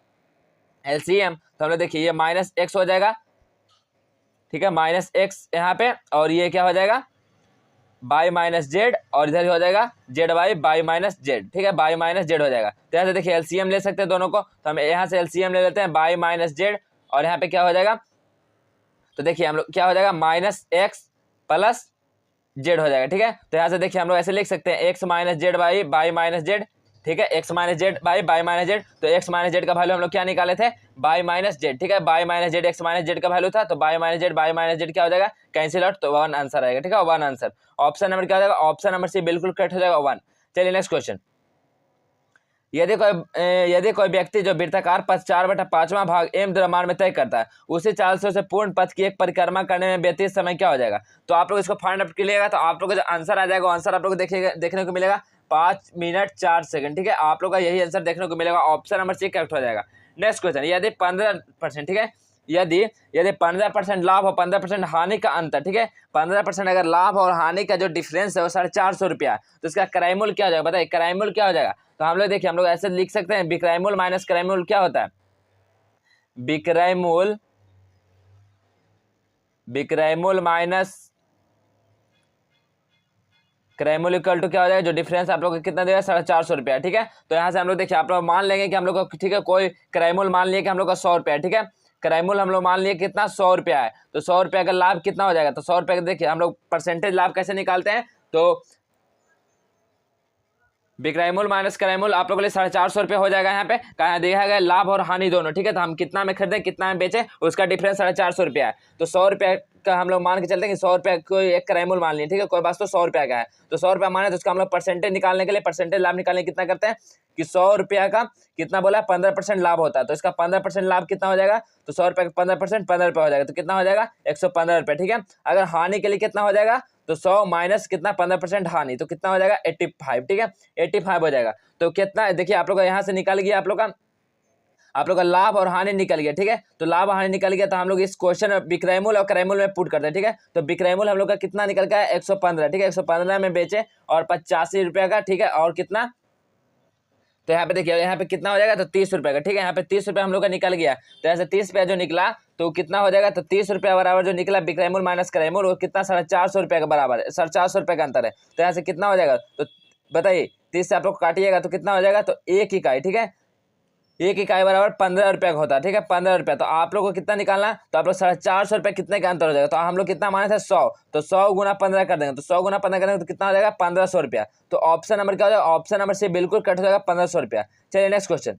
LCM, तो हम लोग देखिए ये -x हो जाएगा, ठीक है, -x यहाँ पे, और ये क्या हो जाएगा y - z और इधर हो जाएगा z बाई y - z, ठीक है, y - z हो जाएगा। तो यहाँ से देखिए LCM ले सकते हैं दोनों को, तो हम यहाँ से LCM ले लेते हैं y - z और यहाँ पे क्या हो जाएगा, तो देखिए हम लोग क्या हो जाएगा -x + z हो जाएगा, ठीक है। तो यहाँ से देखिए हम लोग ऐसे लिख सकते हैं x - z by y - z, ठीक है, x minus Z by by minus Z. तो एक्स माइनस जेड का वैल्यू हम लोग क्या निकाले थे, बाई माइनस जेड, ठीक है, by minus Z x minus Z का वैल्यू था, तो बाई माइनस जेड क्या हो जाएगा, कैंसिल आउट, तो 1 आंसर आएगा, ठीक है, 1 आंसर। ऑप्शन नंबर क्या हो जाएगा, ऑप्शन नंबर सी बिल्कुल करेक्ट हो जाएगा 1। चलिए नेक्स्ट क्वेश्चन। यदि कोई व्यक्ति जो वृत्ताकार पथ 4/5वां भाग एम द्रव्यमान में तय करता है, उसी चाल से पूर्ण पथ की एक परिक्रमा करने में व्यतीत समय क्या हो जाएगा। तो आप लोग इसको फाइंड आउट कीजिएगा, तो आप लोग का जो आंसर आ जाएगा, आंसर आप लोग देखने को मिलेगा 5 मिनट 4 सेकंड, ठीक है, आप लोग का यही आंसर देखने को मिलेगा, ऑप्शन नंबर सी करेक्ट हो जाएगा। नेक्स्ट क्वेश्चन, यदि 15%, ठीक है, यदि 15% लाभ और 15% हानि का अंतर, ठीक है, 15% अगर लाभ और हानि का जो डिफरेंस है वो 450 रुपया, तो इसका क्रय मूल्य क्या हो जाएगा, बताइए क्रय मूल्य क्या हो जाएगा। तो हम लोग देखिए, हम लोग ऐसे लिख सकते हैं, विक्रय मूल्य माइनस क्रय मूल्य क्या होता है, विक्रय मूल्य माइनस क्रय मूल्य इक्वल टू क्या हो जाएगा, जो डिफरेंस आप लोग को कितना देगा, 450 रुपया, ठीक है। तो यहाँ से हम लोग देखिए, आप लोग मान लेंगे कि हम लोग को, ठीक है, कोई क्रय मूल्य मान लिया कि हम लोग का 100 रुपया है, ठीक है, क्रय मूल्य हम लोग मान लिए कितना, 100 रुपया है, तो 100 रुपया का लाभ कितना हो जाएगा, तो 100 रुपया का देखिए हम लोग परसेंटेज लाभ कैसे निकालते हैं, तो विक्रय मूल्य माइनस क्रय मूल्य आप लोगों के लिए 450 रुपये हो जाएगा। यहाँ पे कहा देखा गया लाभ और हानि दोनों, ठीक है, तो हम कितना में खरीदें कितना में बेचें उसका डिफरेंस 450 रुपया है। तो 100 रुपया का हम लोग मान के चलते हैं कि 100 रुपया कोई एक क्रय मूल्य मान लिया, ठीक है, कोई बात तो 100 रुपया का है, तो 100 रुपया माने तो उसका हम लोग परसेंटेज निकालने के लिए, परसेंटेज लाभ निकालने कितना करते हैं कि 100 रुपया का कितना बोला, 15% लाभ होता है, तो इसका 15% लाभ कितना हो जाएगा, तो 100 रुपये का 15% 15 रुपया हो जाएगा, तो कितना हो जाएगा 115 रुपये, ठीक है। अगर हानि के लिए कितना हो जाएगा, तो 100 माइनस कितना 15% हानि, तो कितना हो जाएगा 85, ठीक है, 85 हो जाएगा। तो कितना देखिए आप लोग यहाँ से निकल गया, आप लोग का लाभ और हानि निकल गया, ठीक है, तो लाभ और हानि निकल गया, तो हम लोग इस क्वेश्चन में विक्रय मूल्य और क्रय मूल्य में पुट करते हैं, ठीक है। तो विक्रय मूल्य हम लोग का कितना निकल गया है 115, ठीक है, 115 में बेचे और 85 रुपये का, ठीक है, और कितना, तो यहाँ पे देखिए यहाँ पे कितना हो जाएगा, तो 30 रुपये का, ठीक है, यहाँ पे 30 रुपये हम लोग का निकल गया, तो ऐसे 30 रुपया जो निकला तो कितना हो जाएगा, तो 30 रुपया बराबर जो निकला विक्रय मूल्य माइनस क्रय मूल्य, वो कितना 450 रुपये का बराबर है, 450 रुपये का अंतर है, तो यहाँ से कितना हो जाएगा, तो बताइए 30 से आप लोग काटिएगा तो कितना हो जाएगा, तो 1 इकाई, ठीक है, 1 इकाई बराबर 15 रुपये का होता है, ठीक है, 15 रुपये। तो आप लोग को कितना निकालना है, तो आप लोग 450 रुपये कितने का अंतर हो जाएगा, तो हम लोग कितना माने थे 100, तो 100 गुना 15 कर देंगे, तो 100 गुना 15 करेंगे तो कितना हो जाएगा 1500 रुपया। तो ऑप्शन नंबर क्या हो जाएगा, ऑप्शन नंबर से बिल्कुल कट हो जाएगा 1500 रुपया। चलिए नेक्स्ट क्वेश्चन,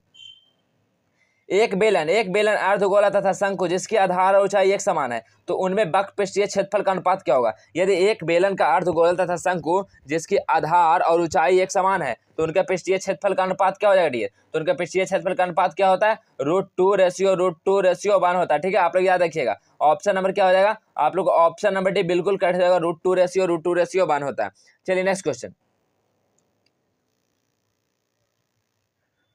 एक बेलन अर्धगोला तथा शंकु जिसकी आधार और ऊंचाई एक समान है, तो उनमें वक्र पृष्ठीय क्षेत्रफल का अनुपात क्या होगा। यदि एक बेलन का अर्धगोला तथा शंकु जिसकी आधार और ऊंचाई एक समान है, तो उनका पृष्ठीय क्षेत्रफल का अनुपात क्या हो जाएगा डियर, तो उनका पृष्ठीय क्षेत्रफल का अनुपात क्या होता है, √2/√2/1 होता है, ठीक है, आप लोग याद रखिएगा। ऑप्शन नंबर क्या हो जाएगा, आप लोग ऑप्शन नंबर डी बिल्कुल कट हो जाएगा, √2/√2/1 होता है। चलिए नेक्स्ट क्वेश्चन,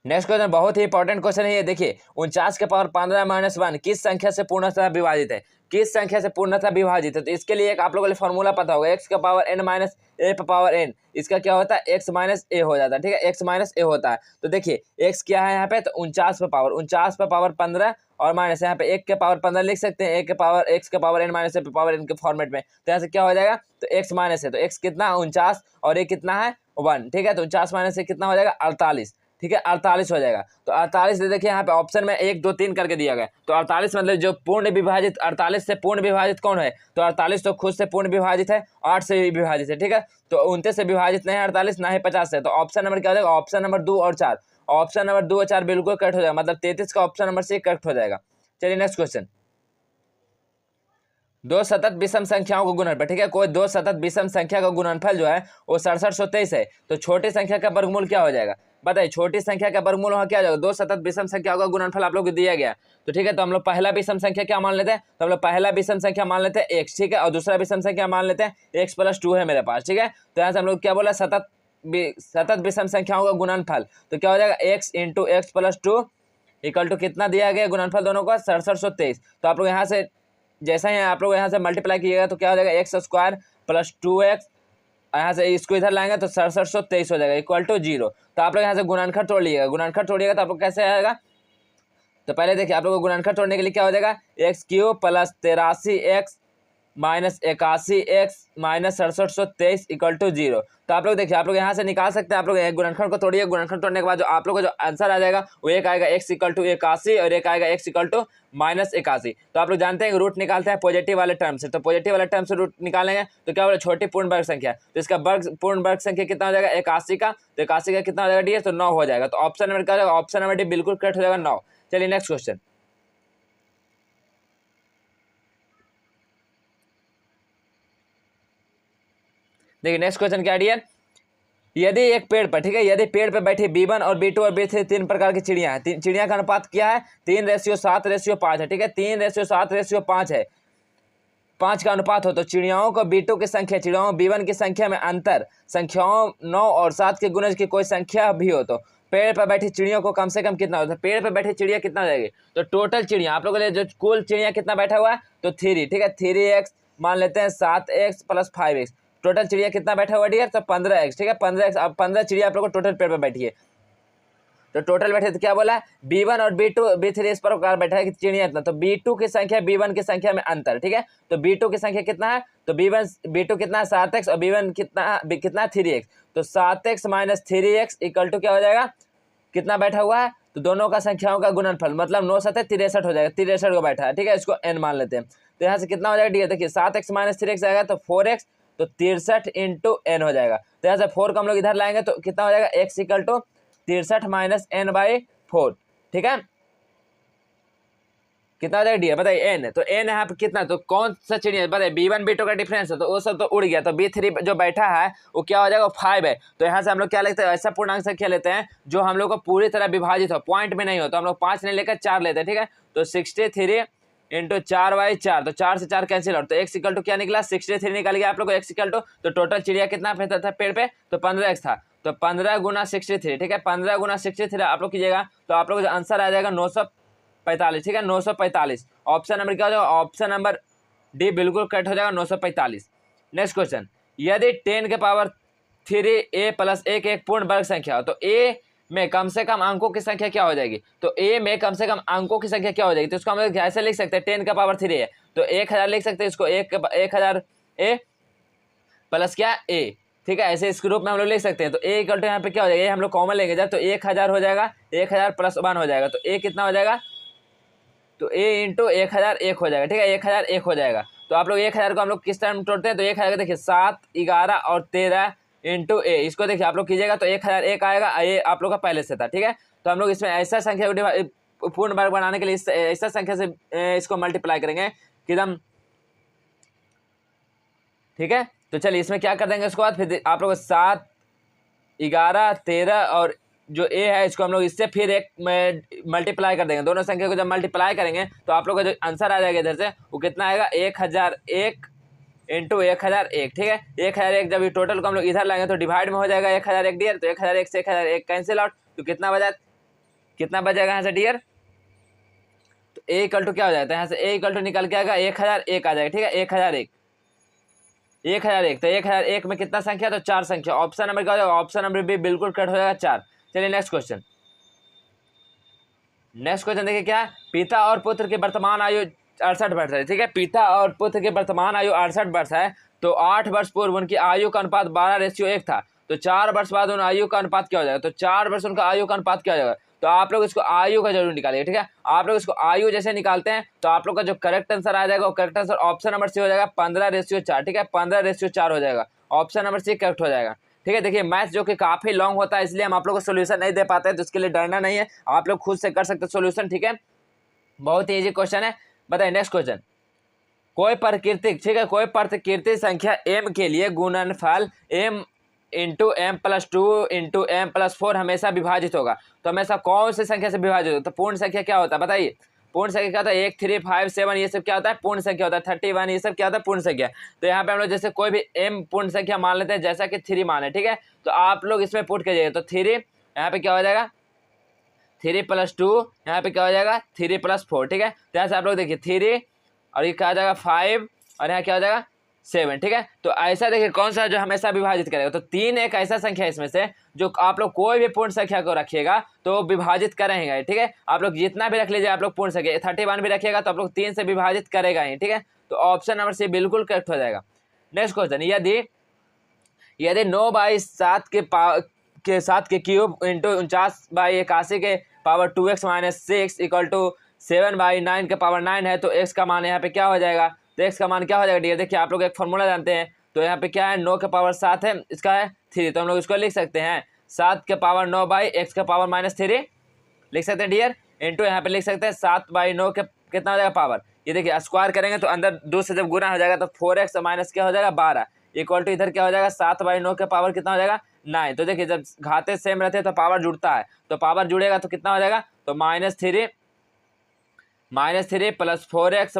नेक्स्ट क्वेश्चन बहुत ही इंपॉर्टेंट क्वेश्चन है ये, देखिए 49 के पावर 15-1 किस संख्या से पूर्णतः विभाजित है, किस संख्या से पूर्णतः विभाजित है। तो इसके लिए एक आप लोगों को फार्मूला पता होगा, x का पावर n माइनस ए पावर n, इसका क्या होता है x माइनस ए हो जाता है, ठीक है, x माइनस ए होता है। तो देखिए x क्या है यहाँ पे, तो 49 पे पावर 15 और माइनस यहाँ पे 1 के पावर 15 लिख सकते हैं, 1 के पावर x के पावर n माइनस ए पे पावर n के फॉर्मेट में। तो यहाँ से क्या हो जाएगा, तो x माइनस है, तो x कितना 49 और ये कितना है 1, ठीक है, तो 49 माइनस से कितना हो जाएगा 48, ठीक है, 48 हो जाएगा। तो 48 दे देखिए यहाँ पे ऑप्शन में 1 2 3 करके दिया गया, तो 48 मतलब जो पूर्ण विभाजित, 48 से पूर्ण विभाजित कौन है, तो 48 तो खुद से पूर्ण विभाजित है, 8 से भी विभाजित है, ठीक है, तो 29 से विभाजित नहीं है 48, ना ही 50 से, तो ऑप्शन नंबर क्या हो जाएगा, ऑप्शन नंबर 2 और 4, ऑप्शन नंबर 2 और 4 बिल्कुल करेक्ट हो जाएगा, मतलब 33 का ऑप्शन नंबर से करेक्ट हो जाएगा। चलिए नेक्स्ट क्वेश्चन, दो सतत विषम संख्याओं का गुणनफल, ठीक है, कोई दो सतत विषम संख्या का गुणनफल जो है वो 6723 है, तो छोटी संख्या का वर्गमूल क्या हो जाएगा, बताइए छोटी संख्या का वर्गमूल वहाँ क्या हो जाएगा, दो सतत विषम संख्याओं का गुणनफल आप लोग को दिया गया, तो ठीक है, तो हम लोग पहला विषम संख्या क्या मान लेते हैं, तो हम लोग पहला विषम संख्या मान लेते हैं x, ठीक है, और दूसरा विषम संख्या मान लेते हैं x + 2 है मेरे पास, ठीक है, तो यहाँ से हम लोग क्या बोला सतत विषम संख्याओं का गुणनफल, तो क्या हो जाएगा x × x + 2 इक्वल टू कितना दिया गया गुणनफल दोनों का 6723। तो आप लोग यहाँ से जैसा ही आप लोग यहाँ से मल्टीप्लाई कीजिएगा तो क्या हो जाएगा x² + 2x, यहाँ से इसको इधर लाएंगे तो 6723 हो जाएगा इक्वल टू 0। तो आप लोग यहाँ से गुणनखंड तोड़ लीजिएगा, गुणनखंड तोड़िएगा तो आप लोग कैसे आएगा, तो पहले देखिए आप लोग को गुणनखंड तोड़ने के लिए क्या हो जाएगा x³ + 83x minus 81x minus 6723 equal to 0। तो आप लोग देखिए, आप लोग यहाँ से निकाल सकते हैं। आप लोग एक गुणनखंड को तोड़िए, गुणनखंड तोड़ने के बाद जो आप लोग को जो आंसर आ जाएगा वो एक आएगा x इक्वल टू 81 और एक आएगा x इक्वल टू माइनस 81। तो आप लोग जानते हैं रूट निकालते हैं पॉजिटिव वाले टर्म से, तो पॉजिटिव वाले टर्म से रूट निकालेंगे तो क्या बोले, छोटी पूर्ण वर्ग संख्या, तो इसका वर्ग पूर्ण वर्ग संख्या कितना हो जाएगा 81 का, तो 81 का कितना हो जाएगा डी, तो 9 हो जाएगा। तो ऑप्शन नंबर क्या हो जाएगा, ऑप्शन नंबर डी बिल्कुल करेक्ट हो जाएगा 9। चलिए नेक्स्ट क्वेश्चन। देखिए नेक्स्ट क्वेश्चन क्या डियर, यदि एक पेड़ पर, ठीक है, यदि पेड़ पर बैठी B1 और B2 और B3 तीन प्रकार की चिड़िया है, चिड़िया का अनुपात क्या है 3:7:5 है, ठीक है, 3:7:5 है, 5 का अनुपात हो, तो चिड़ियाओं को B2 की संख्या, चिड़ियाओं B1 की संख्या में अंतर संख्याओं 9 और 7 के गुणज की कोई संख्या भी हो तो पेड़ पर बैठी चिड़ियों को कम से कम कितना होता है, पेड़ पर बैठी चिड़िया कितना हो जाएगी, तो टोटल चिड़िया आप लोगों के लिए जो कुल चिड़िया कितना बैठा हुआ है तो 3, ठीक है, 3x मान लेते हैं 7x प्लस 5x, टोटल चिड़िया कितना बैठा हुआ डियर, तो 15x, ठीक है, 15x। अब 15 चिड़िया आप लोग को टोटल पेड़ पर बैठी है, तो टोटल बैठे तो क्या बोला B1 और B2 B3 इस प्रकार बैठा है कि चिड़िया इतना, तो B2 की संख्या B1 की संख्या में अंतर, ठीक है, तो B2 की संख्या कितना है, तो B2 कितना है 7x और B1 कितना 3x, तो 7x minus 3x equal to क्या हो जाएगा, कितना बैठा हुआ है, तो दोनों का संख्याओं का गुणनफल, मतलब 9 7 63 हो जाएगा, 63 को बैठा है, ठीक है, इसको n मान लेते हैं। तो यहाँ से कितना हो जाएगा डी, देखिए 7x माइनस 3x आएगा तो 4x, तो 63 इंटू n हो जाएगा। तो यहाँ से 4 को हम लोग इधर लाएंगे तो कितना हो जाएगा x equal to 63 minus n by 4, ठीक है, कितना हो जाएगा डी, बताइए n, तो n यहाँ पे कितना, तो कौन सा चिड़िया बताइए, B1 B2 का डिफरेंस है तो वो सब तो उड़ गया, तो B3 जो बैठा है वो क्या हो जाएगा 5 है। तो यहाँ से हम लोग क्या लेते हैं, ऐसा पूर्णांक संख्या लेते हैं जो हम लोग को पूरी तरह विभाजित हो, पॉइंट में नहीं हो, तो हम लोग 5 नहीं लेकर 4 लेते हैं, ठीक है, तो 63 इंटू 4/4, तो 4 से 4 कैंसिल आउट, तो x इक्वल टू क्या निकला 63 निकल गया आप लोग को x इक्वल टू, तो टोटल चिड़िया कितना था पेड़ पे, तो 15x था, तो 15 गुना 63, ठीक है, 15 गुना 63 आप लोग कीजिएगा तो आप लोग जो आंसर आ जाएगा 945, ठीक है, 945। ऑप्शन नंबर क्या हो जाएगा, ऑप्शन नंबर डी बिल्कुल करेक्ट हो जाएगा 945। नेक्स्ट क्वेश्चन, यदि 10 के पावर 3a प्लस 1 एक पूर्ण वर्ग संख्या हो तो a में कम से कम अंकों की संख्या क्या हो जाएगी, तो a में कम से कम अंकों की संख्या क्या हो जाएगी, तो इसको हम लोग ऐसे लिख सकते हैं 10 का पावर 3 है तो 1000 लिख सकते हैं, इसको 1000 a प्लस क्या a, ठीक है, ऐसे इसके रूप में हम लोग लिख सकते हैं। तो a इक्वल टू यहाँ पे क्या हो जाएगा, हम लोग कॉमन लेंगे जब, तो 1000 हो जाएगा, 1000 प्लस 1 हो जाएगा, तो a कितना हो जाएगा, तो a इंटू 1000 1 हो जाएगा, ठीक है, 1000 1 हो जाएगा। तो आप लोग 1000 को हम लोग किस टाइम तोड़ते हैं, तो 1000 देखिए 7 11 और 13 इंटू a, इसको देखिए आप लोग कीजिएगा तो 1000 1 आएगा, ये आप लोग का पहले से था, ठीक है, तो हम लोग इसमें ऐसा संख्या को पूर्ण वर्ग बनाने के लिए ऐसा संख्या से इसको मल्टीप्लाई करेंगे कि एकदम, ठीक है, तो चलिए इसमें क्या कर देंगे, उसके बाद फिर आप लोग 7 11 13 और जो a है इसको हम लोग इससे फिर एक मल्टीप्लाई कर देंगे, दोनों संख्या को जब मल्टीप्लाई करेंगे तो आप लोग का जो आंसर आ जाएगा इधर से वो कितना आएगा 1001 इंटू 1001, ठीक है, 1001 जब ये टोटल को हम लोग इधर लाएंगे तो डिवाइड में हो जाएगा 1001 डियर, तो 1001 से 1001 कैंसिल आउट, तो कितना बचेगा यहाँ से डियर, तो a इक्वल टू क्या हो जाता है, यहाँ से a इक्वल टू निकल के आएगा 1001 आ जाएगा, ठीक है, 1001 तो 1001 में कितना संख्या, तो 4 संख्या, ऑप्शन नंबर क्या हो जाएगा, ऑप्शन नंबर बी बिल्कुल करेक्ट हो जाएगा 4। चलिए नेक्स्ट क्वेश्चन देखिए क्या, पिता और पुत्र की वर्तमान आयु 68 वर्ष है, ठीक है, पिता और पुत्र की वर्तमान आयु 68 वर्ष है, तो 8 वर्ष पूर्व उनकी आयु का अनुपात 12:1 था, तो 4 वर्ष बाद उन आयु का अनुपात क्या हो जाएगा, तो 4 वर्ष उनका आयु का अनुपात क्या हो जाएगा, तो आप लोग इसको आयु का जरूर निकालिए, ठीक है, आप लोग इसको आयु जैसे निकालते हैं तो आप लोग का जो करेक्ट आंसर आ जाएगा वो correct answer option number C हो जाएगा 15:4, ठीक है, 15:4 हो जाएगा, ऑप्शन नंबर सी करेक्ट हो जाएगा, ठीक है। देखिए मैथ जो कि काफ़ी लॉन्ग होता है इसलिए हम आप लोग को सोल्यूशन नहीं दे पाते हैं, तो इसके लिए डरना नहीं है, आप लोग खुद से कर सकते हैं सोल्यूशन, ठीक है, बहुत ही ईजी क्वेश्चन है। बताइए नेक्स्ट क्वेश्चन, कोई प्राकृतिक, ठीक है, कोई प्राकृतिक संख्या m के लिए गुणनफल m into M plus 2 into M plus 4 हमेशा विभाजित होगा, तो हमेशा कौन सी संख्या से विभाजित होता है, तो पूर्ण संख्या क्या होता है बताइए, पूर्ण संख्या क्या होता है 1 3 5 7 ये सब क्या होता है पूर्ण संख्या होता है, 31 ये सब क्या होता है पूर्ण संख्या। तो यहाँ पे हम लोग जैसे कोई भी m पूर्ण संख्या मान लेते हैं जैसा कि 3 माने, ठीक है, तो आप लोग इसमें पुट कीजिएगा, तो 3 यहाँ पे क्या हो जाएगा 3 प्लस 2 यहाँ पे क्या हो जाएगा 3 प्लस 4, ठीक है, तो यहाँ से आप लोग देखिए 3 और ये क्या हो जाएगा 5 और यहाँ क्या हो जाएगा 7, ठीक है, तो ऐसा देखिए कौन सा जो हमेशा विभाजित करेगा, तो 3 एक ऐसा संख्या है इसमें से जो आप लोग कोई भी पूर्ण संख्या को रखिएगा तो विभाजित करेंगे, ठीक है, आप लोग जितना भी रख लीजिए आप लोग पूर्ण संख्या 31 भी रखिएगा तो आप लोग 3 से विभाजित करेगा ही, ठीक है, तो ऑप्शन नंबर सी बिल्कुल करेक्ट हो जाएगा। नेक्स्ट क्वेश्चन, यदि 9/7 के 7 के क्यूब इंटू 49/81 के पावर 2x - 6 इक्वल टू 7/9 के पावर 9 है, तो x का मान यहाँ पे क्या हो जाएगा? तो x का मान क्या हो जाएगा डियर? देखिए आप लोग एक फॉर्मूला जानते हैं, तो यहाँ पे क्या है, 9 के पावर 7 है, इसका है 3, तो हम लोग इसको लिख सकते हैं 7 के पावर 9/x के पावर -3 लिख सकते हैं डियर, इंटू यहाँ पे लिख सकते हैं 7/9 के कितना हो जाएगा पावर, ये देखिए स्क्वायर करेंगे तो अंदर 2 से जब गुना हो जाएगा तो 4x माइनस क्या हो जाएगा 12 इक्वल टू इधर क्या हो जाएगा 7/9 के पावर कितना हो जाएगा 9। तो देखिए जब घाते सेम रहते हैं तो पावर जुड़ता है, तो पावर जुड़ेगा तो कितना हो जाएगा, तो -3 प्लस 4x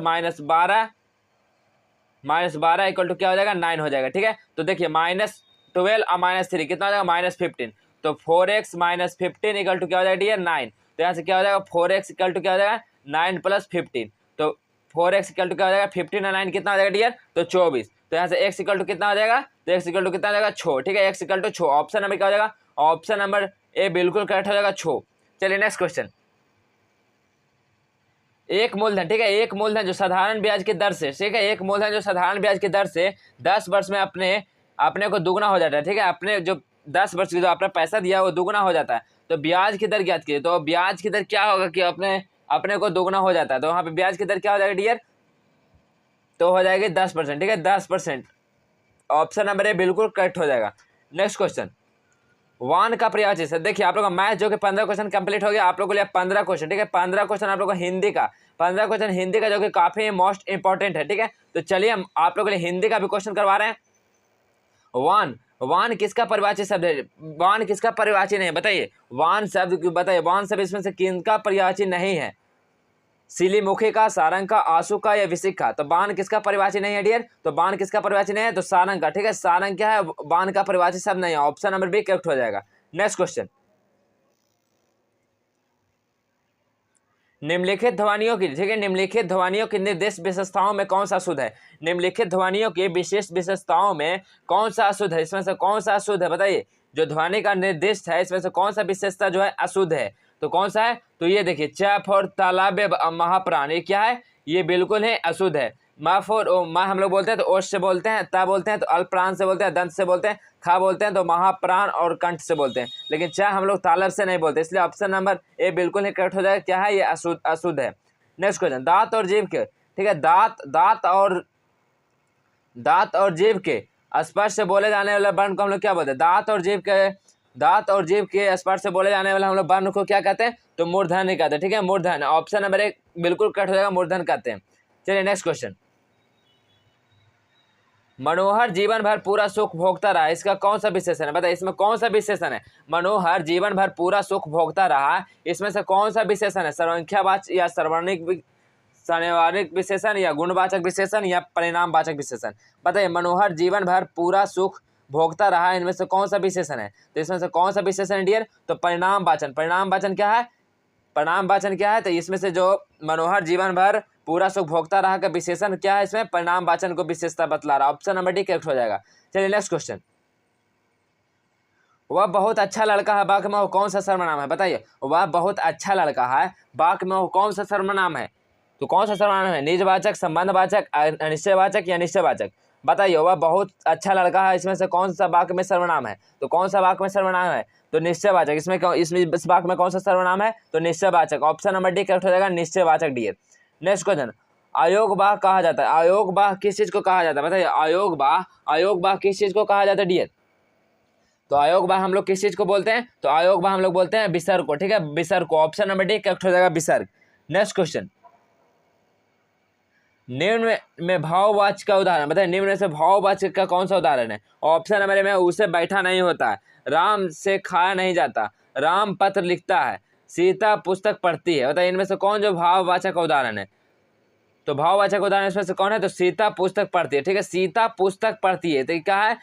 -12 इक्वल टू क्या हो जाएगा 9 हो जाएगा। ठीक है, तो देखिए -12 और -3 कितना हो जाएगा -15, तो 4x - 15 इक्वल टू क्या हो जाएगा डियर 9। तो यहाँ से क्या हो जाएगा 4x इक्वल टू क्या हो जाएगा 9 + 15, तो 4x इक्वल टू क्या हो जाएगा 15 और 9 कितना हो जाएगा डियर, तो 24। तो यहाँ से x इक्वल टू कितना हो जाएगा, तो x इक्वल टू कितना हो जाएगा 6। ठीक है, x equal to 6, option number क्या हो जाएगा, ऑप्शन नंबर ए बिल्कुल करेक्ट हो जाएगा 6। चलिए नेक्स्ट क्वेश्चन, एक मूलधन, ठीक है, एक मूलधन जो साधारण ब्याज की दर से, ठीक है, एक मूलधन जो साधारण ब्याज की दर से 10 वर्ष में अपने को दुगना हो जाता है। ठीक है, अपने जो 10 वर्ष की जो आपने पैसा दिया वो दुगना हो जाता है, तो ब्याज की दर ज्ञात कीजिए। तो ब्याज की दर क्या होगा कि अपने को दुगना हो जाता है, तो वहाँ पे ब्याज की दर क्या हो जाएगा डियर, तो हो जाएगी 10%। ठीक है, 10%, ऑप्शन नंबर ए बिल्कुल करेक्ट हो जाएगा। नेक्स्ट क्वेश्चन, वान का पर्यायवाची से, देखिए आप लोग का मैथ जो कि 15 क्वेश्चन कंप्लीट हो गया, आप लोगों के लिए 15 क्वेश्चन, ठीक है, 15 क्वेश्चन आप लोग को हिंदी का, 15 क्वेश्चन हिंदी का जो कि काफी मोस्ट इंपॉर्टेंट है। ठीक है, तो चलिए हम आप लोगों के लिए हिंदी का भी क्वेश्चन करवा रहे हैं। वान किसका पर्यायवाची शब्द है, वान किसका पर्यायवाची नहीं है बताइए, वान शब्द बताइए, वान शब्द इसमें से किसका पर्यायवाची नहीं है, सिलीमुखी का, सारंग का, आंसू का या विसिक का? तो बाण किसका परिवाची नहीं है डियर, तो बाण किसका परिवाची नहीं है, तो सारंग का। ठीक है, सारंग क्या है, बाण का परिवाची शब्द नहीं है, ऑप्शन नंबर बी करेक्ट हो जाएगा। नेक्स्ट क्वेश्चन, निम्नलिखित ध्वनियों की, ठीक है, निम्नलिखित ध्वनियों की निर्दिष्ट विशेषताओं में कौन सा अशुद्ध है, निम्नलिखित ध्वनियों की विशेष विशेषताओं में कौन सा अशुद्ध है, इसमें से कौन सा अशुद्ध है बताइए, जो ध्वनि का निर्दिष्ट है इसमें से कौन सा विशेषता जो है अशुद्ध है, तो कौन सा है, तो ये देखिए चैफ और तालाब महाप्राण, ये क्या है, ये बिल्कुल है अशुद्ध है। माफ और माँ हम लोग बोलते हैं तो ओष से बोलते हैं, ता बोलते हैं तो अल्प्राण से बोलते हैं, दंत से बोलते हैं, खा बोलते हैं तो महाप्राण और कंठ से बोलते हैं, लेकिन चा हम लोग तालब से नहीं बोलते, इसलिए ऑप्शन नंबर ए बिल्कुल ही करेक्ट हो जाएगा। क्या है, ये अशुद्ध है। नेक्स्ट क्वेश्चन, दांत और जीभ के, ठीक है, दांत और जीभ के स्पर्श से बोले जाने वाले वर्ण को हम लोग क्या बोलते हैं, दांत और जीभ के स्पर्श से बोले जाने वाले हम लोग वर्ण को क्या कहते हैं, तो मूर्धन्य कहते हैं। ठीक है, मूर्धन्य, ऑप्शन नंबर एक बिल्कुल करेक्ट हो जाएगा, मूर्धन्य कहते हैं। चलिए नेक्स्ट क्वेश्चन, मनोहर जीवन भर पूरा सुख भोगता रहा, इसका कौन सा विशेषण है बताइए, इसमें कौन सा विशेषण है, मनोहर जीवन भर पूरा सुख भोगता रहा, इसमें से कौन सा विशेषण है, सर्वसंख्यावाचक या सार्वनिक विशेषण या गुणवाचक विशेषण या परिणामवाचक विशेषण? बताइए, मनोहर जीवन भर पूरा सुख भोगता रहा, इनमें से कौन सा विशेषण है, तो इसमें से कौन सा विशेषण है डियर, तो परिणामवाचन। परिणामवाचन क्या है, परिणामवाचन क्या है, तो इसमें से जो मनोहर जीवन भर पूरा सुख भोगता रहा का विशेषण क्या है, इसमें परिणामवाचन को विशेषता बतला रहा, ऑप्शन नंबर डी करेक्ट हो जाएगा। चलिए नेक्स्ट क्वेश्चन, वह बहुत अच्छा लड़का है बाक में वो कौन सा सर्वनाम है बताइए, वह बहुत अच्छा लड़का है बाक में वो कौन सा सर्वनाम है, तो कौन सा सर्वनाम है, निजवाचक, संबंधवाचक, अनिश्चयवाचक या निश्चयवाचक? बताइए, वह बहुत अच्छा लड़का है, इसमें से कौन सा वाक्य में सर्वनाम है, तो कौन सा वाक्य में सर्वनाम है, तो निश्चयवाचक। इसमें इस वाक्य में कौन सा सर्वनाम है, तो निश्चयवाचक, ऑप्शन नंबर डी करेक्ट हो जाएगा, निश्चयवाचक डियर। नेक्स्ट क्वेश्चन, आयोगवाह कहा जाता है, आयोगवाह किस चीज को कहा जाता है बताइए, आयोगवाह किस चीज को कहा जाता है डियर, तो आयोगवाह हम लोग किस चीज को बोलते हैं, तो आयोगवाह हम लोग बोलते हैं विसर्ग को। ठीक है, विसर्ग को, ऑप्शन नंबर डी करेक्ट हो जाएगा, विसर्ग। नेक्स्ट क्वेश्चन, निम्न में भाववाचक का उदाहरण बताइए, निम्न में से भाववाचक का कौन सा उदाहरण है, ऑप्शन नंबर में उसे बैठा नहीं होता है, राम से खाया नहीं जाता, राम पत्र लिखता है, सीता पुस्तक पढ़ती है। बताइए, इनमें से कौन जो भाववाचक का उदाहरण है, तो भाववाचक उदाहरण इसमें से कौन है, तो सीता पुस्तक पढ़ती है। ठीक है, सीता पुस्तक पढ़ती है, तो क्या है,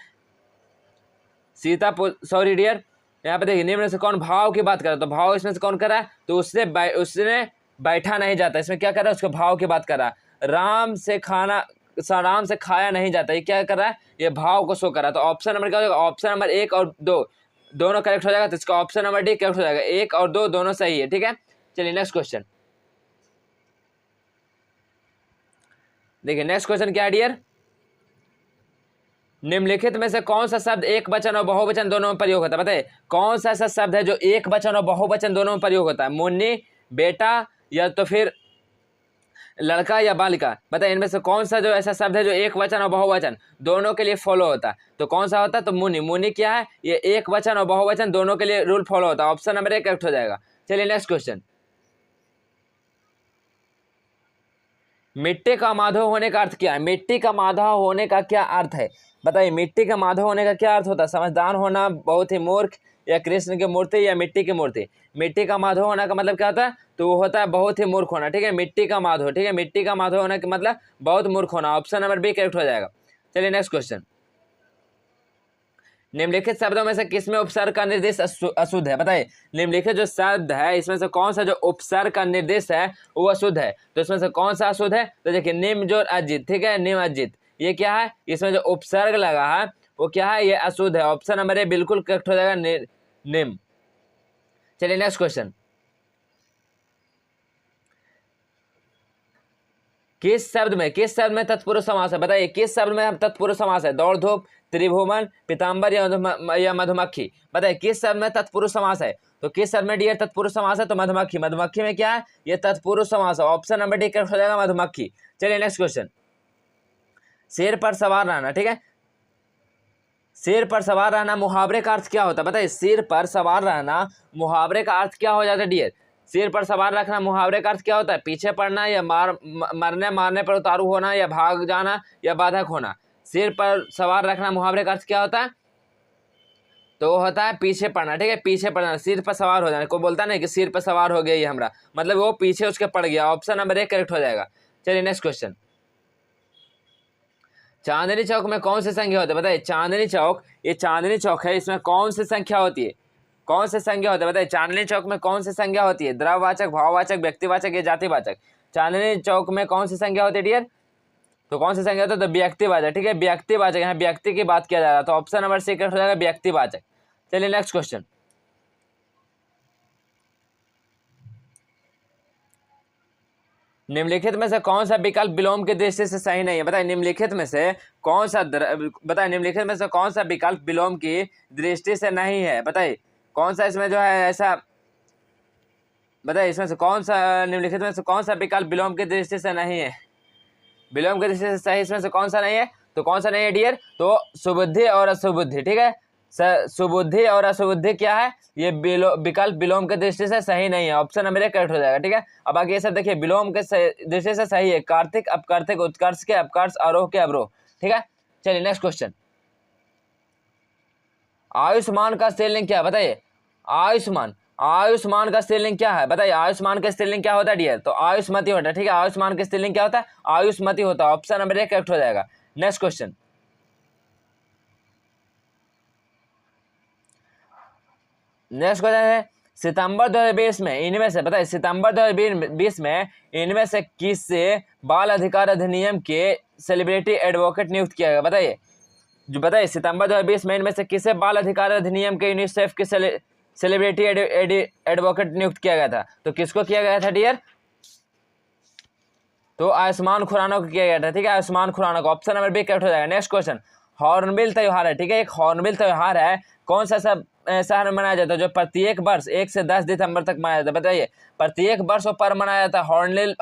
सॉरी डियर, यहाँ पे देखिए निम्न से कौन भाव की बात कर रहा है, तो भाव इसमें से कौन कर रहा है, तो उसने बैठा नहीं जाता, इसमें क्या कर रहा है, उसके भाव की बात कर रहा है। राम से खाया नहीं जाता, ये क्या कर रहा है, ये भाव को शो कर रहा है। तो ऑप्शन नंबर क्या हो जाएगा, ऑप्शन नंबर 1 और 2 दोनों करेक्ट हो जाएगा, तो इसका ऑप्शन नंबर डी करेक्ट हो जाएगा, 1 और 2 दोनों सही है। ठीक है, चलिए नेक्स्ट क्वेश्चन, देखिए नेक्स्ट क्वेश्चन क्या है डियर, निम्नलिखित में से कौन सा शब्द एक वचन और बहुवचन दोनों में प्रयोग होता है, बताइए कौन सा ऐसा शब्द है जो एक वचन और बहुवचन दोनों में प्रयोग होता है, मुन्नी, बेटा, या तो फिर लड़का या बालिका, बताइए इनमें से कौन सा जो ऐसा शब्द है जो एक वचन और बहुवचन दोनों के लिए फॉलो होता है, तो कौन सा होता है, तो मुनि। मुनि क्या है, ये एक वचन और बहुवचन दोनों के लिए रूल फॉलो होता है, ऑप्शन नंबर 1 करेक्ट हो जाएगा। चलिए नेक्स्ट क्वेश्चन, मिट्टी का माधव होने का अर्थ क्या है, मिट्टी का माधव होने का क्या अर्थ है, बताइए मिट्टी का माधव होने का क्या अर्थ होता है, समझदार होना, बहुत ही मूर्ख, या कृष्ण की मूर्ति, या मिट्टी की मूर्ति। मिट्टी का माधव होना का मतलब क्या होता है, तो वो होता है बहुत ही मूर्ख होना, ठीक है, मिट्टी का माधव, ठीक है, मिट्टी का माधव होने का मतलब बहुत मूर्ख होना, ऑप्शन नंबर बी करेक्ट हो जाएगा। चलिए नेक्स्ट क्वेश्चन, निम्नलिखित शब्दों में से किसमें उपसर्ग का निर्देश अशुद्ध है, बताइए निम्नलिखित जो शब्द है इसमें से कौन सा जो उपसर्ग का निर्देश है वो अशुद्ध है, तो इसमें से कौन सा अशुद्ध है, तो देखिए निम जो अजित, ठीक है, निम अजित, ये क्या है, इसमें जो उपसर्ग लगा है वो क्या है, ये अशुद्ध है, ऑप्शन नंबर ए बिल्कुल करेक्ट हो जाएगा, निम। चलिए नेक्स्ट क्वेश्चन, किस शब्द में तत्पुरुष समास है, बताइए किस शब्द में तत्पुरुष समास है, दौड़ धूप, त्रिभुवन, पीताम्बर, या मधुमक्खी, बताइए किस शब्द में तत्पुरुष समास है, तो किस शब्द में डियर तत्पुरुष समास है, तो मधुमक्खी। मधुमक्खी में क्या है, ये तत्पुरुष समास है, ऑप्शन नंबर डी करेक्ट हो जाएगा, मधुमक्खी। चलिए नेक्स्ट क्वेश्चन, शेर पर सवार रहना, ठीक है, शेर पर सवार रहना मुहावरे का अर्थ क्या होता है, बताइए शेर पर सवार रहना मुहावरे का अर्थ क्या हो जाता है डियर, शेर पर सवार रखना मुहावरे का अर्थ क्या होता है, पीछे पड़ना, या मरने मारने पर उतारू होना, या भाग जाना, या बाधक होना। शेर पर सवार रखना मुहावरे का अर्थ क्या होता है, तो वो होता है पीछे पड़ना, ठीक है, पीछे पड़ना, सिर पर सवार हो जाना, कोई बोलता नहीं कि सिर पर सवार हो गया ये हमरा, मतलब वो पीछे उसके पड़ गया, ऑप्शन नंबर 1 करेक्ट हो जाएगा। चलिए नेक्स्ट क्वेश्चन, चांदनी चौक में कौन सी संख्या होती है, बताइए चांदनी चौक, ये चांदनी चौक है, इसमें कौन सी संख्या होती है, कौन सी संज्ञा होती है, बताइए चांदनी चौक में कौन सी संज्ञा होती है, द्रववाचक, भाववाचक, व्यक्तिवाचक, या जातिवाचक। चांदनी चौक में कौन सी संज्ञा होती है डियर, तो कौन सी संज्ञा होता है, तो व्यक्तिवाचक, ठीक है, व्यक्तिवाचक, यहाँ व्यक्ति की बात किया जा रहा है, तो ऑप्शन नंबर सी करेक्ट हो जाएगा, व्यक्तिवाचक। चलिए नेक्स्ट क्वेश्चन, निम्नलिखित में से कौन सा विकल्प विलोम की दृष्टि से सही नहीं है, बताइए निम्नलिखित में से कौन सा बताइए निम्नलिखित में से कौन सा विकल्प विलोम की दृष्टि से नहीं है, बताइए कौन सा इसमें जो है ऐसा, बताइए इसमें से कौन सा, निम्नलिखित में से कौन सा विकल्प विलोम की दृष्टि से नहीं है, विलोम की दृष्टि से सही इसमें से कौन सा नहीं है, तो कौन सा नहीं है डियर, तो सुबुद्धि और असुबुद्धि, ठीक है, सुबुद्धि और असुबुद्धि क्या है, ये विकल्प विलोम के दृष्टि से सही नहीं है, ऑप्शन नंबर 1 करेक्ट हो जाएगा, ठीक है। अब आगे ये सब देखिए विलोम के दृष्टि से सही है, कार्तिक अपकार्तिक, उत्कर्ष के अपकर्ष, आरोह के अवरोह, ठीक है। चलिए नेक्स्ट क्वेश्चन, आयुष्मान का स्त्रीलिंग क्या है, बताइए आयुष्मान, आयुष्मान का स्त्रीलिंग क्या है, बताइए आयुष्मान का स्त्रीलिंग क्या होता है डियर, तो आयुष्मती होता है, ठीक है, आयुष्मान का स्त्रीलिंग क्या होता है, आयुष्मती होता है, ऑप्शन नंबर 1 करेक्ट हो जाएगा। नेक्स्ट क्वेश्चन, नेक्स्ट क्वेश्चन है सितंबर 2020 में इनमें से, बताइए सितंबर 2020 में इनमें से किससे बाल अधिकार अधिनियम के सेलिब्रिटी एडवोकेट नियुक्त किया गया, बताइए जो बताइए सितंबर 2020 में इनमें से किसे बाल अधिकार अधिनियम के यूनिसेफ के सेलिब्रिटी एडवोकेट नियुक्त किया गया था, तो किसको किया गया था डियर, तो आयुष्मान खुराना को किया गया था, ठीक है, आयुष्मान खुराना को, ऑप्शन नंबर बी करेक्ट हो जाएगा। नेक्स्ट क्वेश्चन, हॉर्नबिल त्योहार है, ठीक है, एक हॉर्नबिल त्योहार है, कौन सा सब शहर में मनाया जाता है जो प्रत्येक वर्ष 1 से 10 दिसंबर तक मनाया जाता है, बताइए प्रत्येक वर्ष पर मनाया जाता है,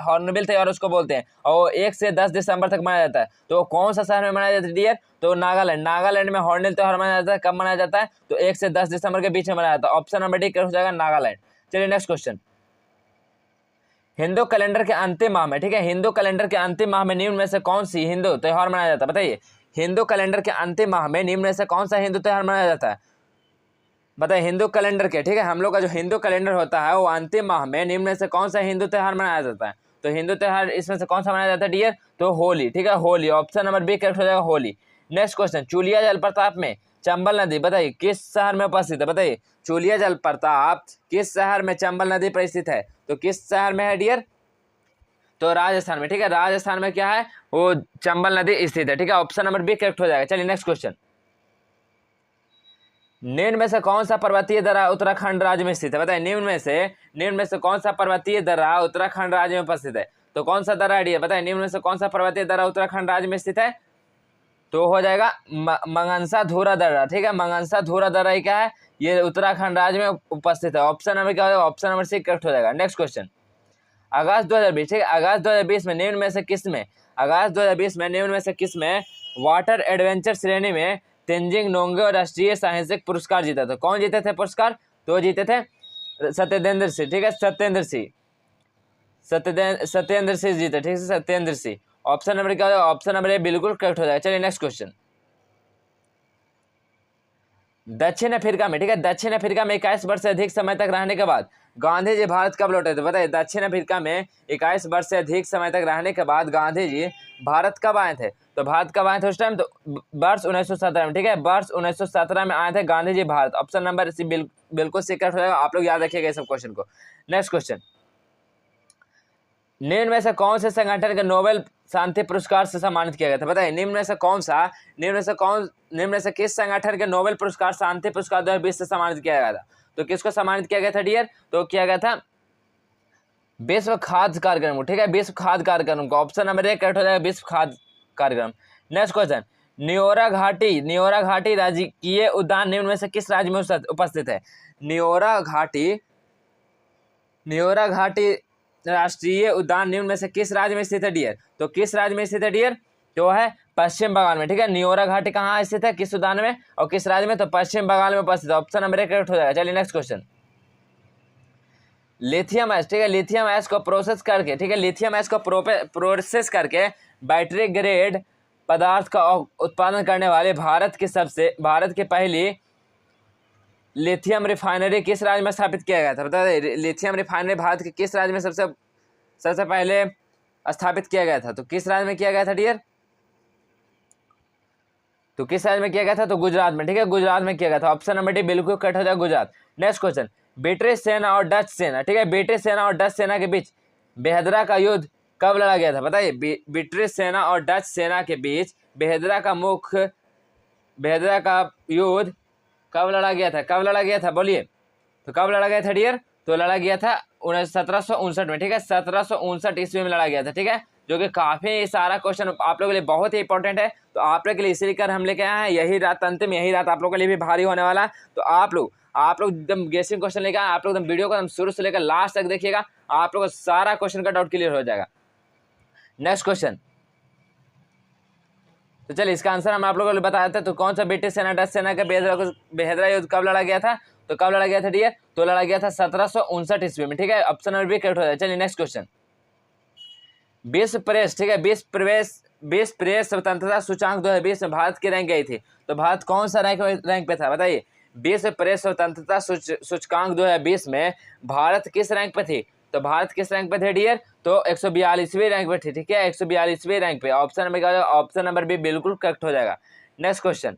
हॉर्नबिल त्योहार उसको बोलते हैं, और 1 से 10 दिसंबर तक मनाया जाता है, तो कौन सा शहर में मनाया जाता है डियर, तो नागालैंड, नागालैंड में हॉर्नबिल त्योहार मनाया जाता है, कब मनाया जाता है, तो 1 से 10 दिसंबर के बीच में मनाया जाता है, ऑप्शन नंबर डी करेक्ट हो जाएगा, नागालैंड। चलिए नेक्स्ट क्वेश्चन, हिंदू कैलेंडर के अंतिम माह में, ठीक है, हिंदू कैलेंडर के अंतिम माह में निम्न में से कौन सी हिंदू त्योहार मनाया जाता है, बताइए हिंदू कैलेंडर के अंतिम माह में निम्न में से कौन सा हिंदू त्योहार मनाया जाता है, बताइए हिंदू कैलेंडर के, ठीक है, हम लोग का जो हिंदू कैलेंडर होता है वो अंतिम माह में निम्न में से कौन सा हिंदू त्योहार मनाया जाता है, तो हिंदू त्योहार इसमें से कौन सा मनाया जाता है डियर, तो होली, ठीक है, Holi, option number B correct हो जाएगा, होली। नेक्स्ट क्वेश्चन, चूलिया जलप्रपात में चंबल नदी, बताइए किस शहर में उपस्थित है, बताइए चूलिया जलप्रपात किस शहर में चंबल नदी पर स्थित है, तो किस शहर में है डियर, तो राजस्थान में, ठीक है, राजस्थान में क्या है, वो चंबल नदी स्थित है, ठीक है, ऑप्शन नंबर बी करेक्ट हो जाएगा। चलिए नेक्स्ट क्वेश्चन, निम्न में से कौन सा पर्वतीय दर्रा उत्तराखंड राज्य में स्थित है, बताइए निम्न में से कौन सा पर्वतीय दर्रा उत्तराखंड राज्य में उपस्थित है, तो कौन सा दर्रा है डियर, बताइए निम्न में से कौन सा पर्वतीय दर्रा उत्तराखंड राज्य में स्थित है, तो हो जाएगा मंगनसा धूरा दर्रा, ठीक है। मंगनसा धूरा दर्रा ही क्या है, ये उत्तराखंड राज्य में उपस्थित है। ऑप्शन नंबर क्या होगा, ऑप्शन नंबर सी करेक्ट हो जाएगा। नेक्स्ट क्वेश्चन, अगस्त 2020, ठीक है, अगस्त 2020 में निम्न में से किस में, अगस्त 2020 में निम्न में से किस में वाटर एडवेंचर श्रेणी में तेंजिंग नोंगे राष्ट्रीय साहसिक पुरस्कार जीता था। कौन जीते थे पुरस्कार, तो जीते थे सत्येंद्र सिंह, ठीक है, सत्येंद्र सिंह जीते, ठीक है, सत्येंद्र सिंह। ऑप्शन नंबर क्या होगा, ऑप्शन नंबर ए बिल्कुल करेक्ट हो जाएगा। चलिए नेक्स्ट क्वेश्चन, दक्षिण अफ्रीका में, ठीक है, दक्षिण अफ्रीका में 21 वर्ष से अधिक समय तक रहने के बाद गांधी जी भारत कब लौटे थे, बताइए दक्षिण अफ्रीका में 21 वर्ष से अधिक समय तक रहने के बाद गांधी जी भारत कब आए थे, तो भारत कब आए थे उस टाइम, तो वर्ष 1917 में, ठीक है, वर्ष 1917 में आए थे गांधी जी भारत। ऑप्शन नंबर सी बिल्कुल सी करेक्ट हो जाएगा। आप लोग याद रखिएगा इस सब क्वेश्चन को। नेक्स्ट क्वेश्चन, निम्न में से कौन से संगठन के नोबेल शांति पुरस्कार से सम्मानित किया गया था, बताइए निम्न में से किस संगठन के नोबेल पुरस्कार शांति पुरस्कार 2020 से सम्मानित किया गया था, तो किसको सम्मानित किया गया था डियर, तो किया गया था विश्व खाद्य कार्यक्रम, ठीक है, विश्व खाद्य कार्यक्रम को। ऑप्शन नंबर ए करेक्ट हो जाएगा, विश्व खाद्य कार्यक्रम। नेक्स्ट क्वेश्चन, न्योरा घाटी राजकीय उद्यान निम्न में से किस राज्य में उपस्थित है, न्योरा घाटी राष्ट्रीय उद्यान निम्न में से किस राज्य में स्थित है डियर, तो किस राज्य में स्थित है डियर, तो है पश्चिम बंगाल में, ठीक है। न्योरा घाटी कहाँ स्थित है, किस उद्यान में और किस राज्य में, तो पश्चिम बंगाल में उपस्थित है। ऑप्शन नंबर एक करेक्ट हो जाएगा। चलिए नेक्स्ट क्वेश्चन, लिथियम ऐश, ठीक है, लिथियम ऐश को प्रोसेस करके, ठीक है, लिथियम ऐश को प्रोसेस करके बैटरी ग्रेड पदार्थ का उत्पादन करने वाले भारत की पहली लिथियम रिफाइनरी किस राज्य में स्थापित किया गया था, बता दें लिथियम रिफाइनरी भारत के किस राज्य में सबसे पहले स्थापित किया गया था, तो किस राज्य में किया गया था डियर, तो किस राज्य में किया गया था, तो गुजरात में, ठीक है, गुजरात में किया गया था। ऑप्शन नंबर डी बिल्कुल कट हो जाएगा, गुजरात। नेक्स्ट क्वेश्चन, ब्रिटिश सेना और डच सेना, ठीक है, ब्रिटिश सेना और डच सेना के बीच बेहदरा का युद्ध कब लड़ा गया था, बताइए ब्रिटिश सेना और डच सेना के बीच बेहदरा का युद्ध कब लड़ा गया था बोलिए, तो कब लड़ा गया था डियर, तो लड़ा गया था 1759 में, ठीक है, 1759 ईस्वी में लड़ा गया था, ठीक है, जो कि काफी सारा क्वेश्चन आप लोगों के लिए बहुत ही इंपॉर्टेंट है। तो आप लोग के लिए इसीलिए कर हम लेके आए हैं, यही रात अंतिम, यही रात आप लोगों के लिए भी भारी होने वाला है। तो आप लोग एकदम गेसिंग क्वेश्चन लेकर आए, आप लोग एकदम वीडियो को एकदम शुरू से लेकर लास्ट तक देखिएगा, आप लोग को सारा क्वेश्चन का डाउट क्लियर हो जाएगा। नेक्स्ट क्वेश्चन, तो चलिए इसका आंसर हम आप लोगों को बता देते हैं। तो कौन सा ब्रिटिश सेना डच सेना का बेहदरा युद्ध कब लड़ा गया था, तो कब लड़ा गया था डियर, तो लड़ा गया था 1759 ईस्वी में, ठीक है, ऑप्शन नंबर बी करेक्ट हो जाए। चलिए नेक्स्ट क्वेश्चन, विश्व प्रेस, ठीक है, विश्व प्रेस स्वतंत्रता सूचांक 2020 में भारत की रैंक गई थी, तो भारत कौन सा रैंक पे था, बताइए विश्व प्रेस स्वतंत्रता सूचकांक 2020 में भारत किस रैंक पे थी, तो भारत किस रैंक पे थे डियर, तो 142वें रैंक पे थी, ठीक है, 142वें रैंक पे। ऑप्शन नंबर क्या होगा, ऑप्शन नंबर बी बिल्कुल करेक्ट हो जाएगा। नेक्स्ट क्वेश्चन,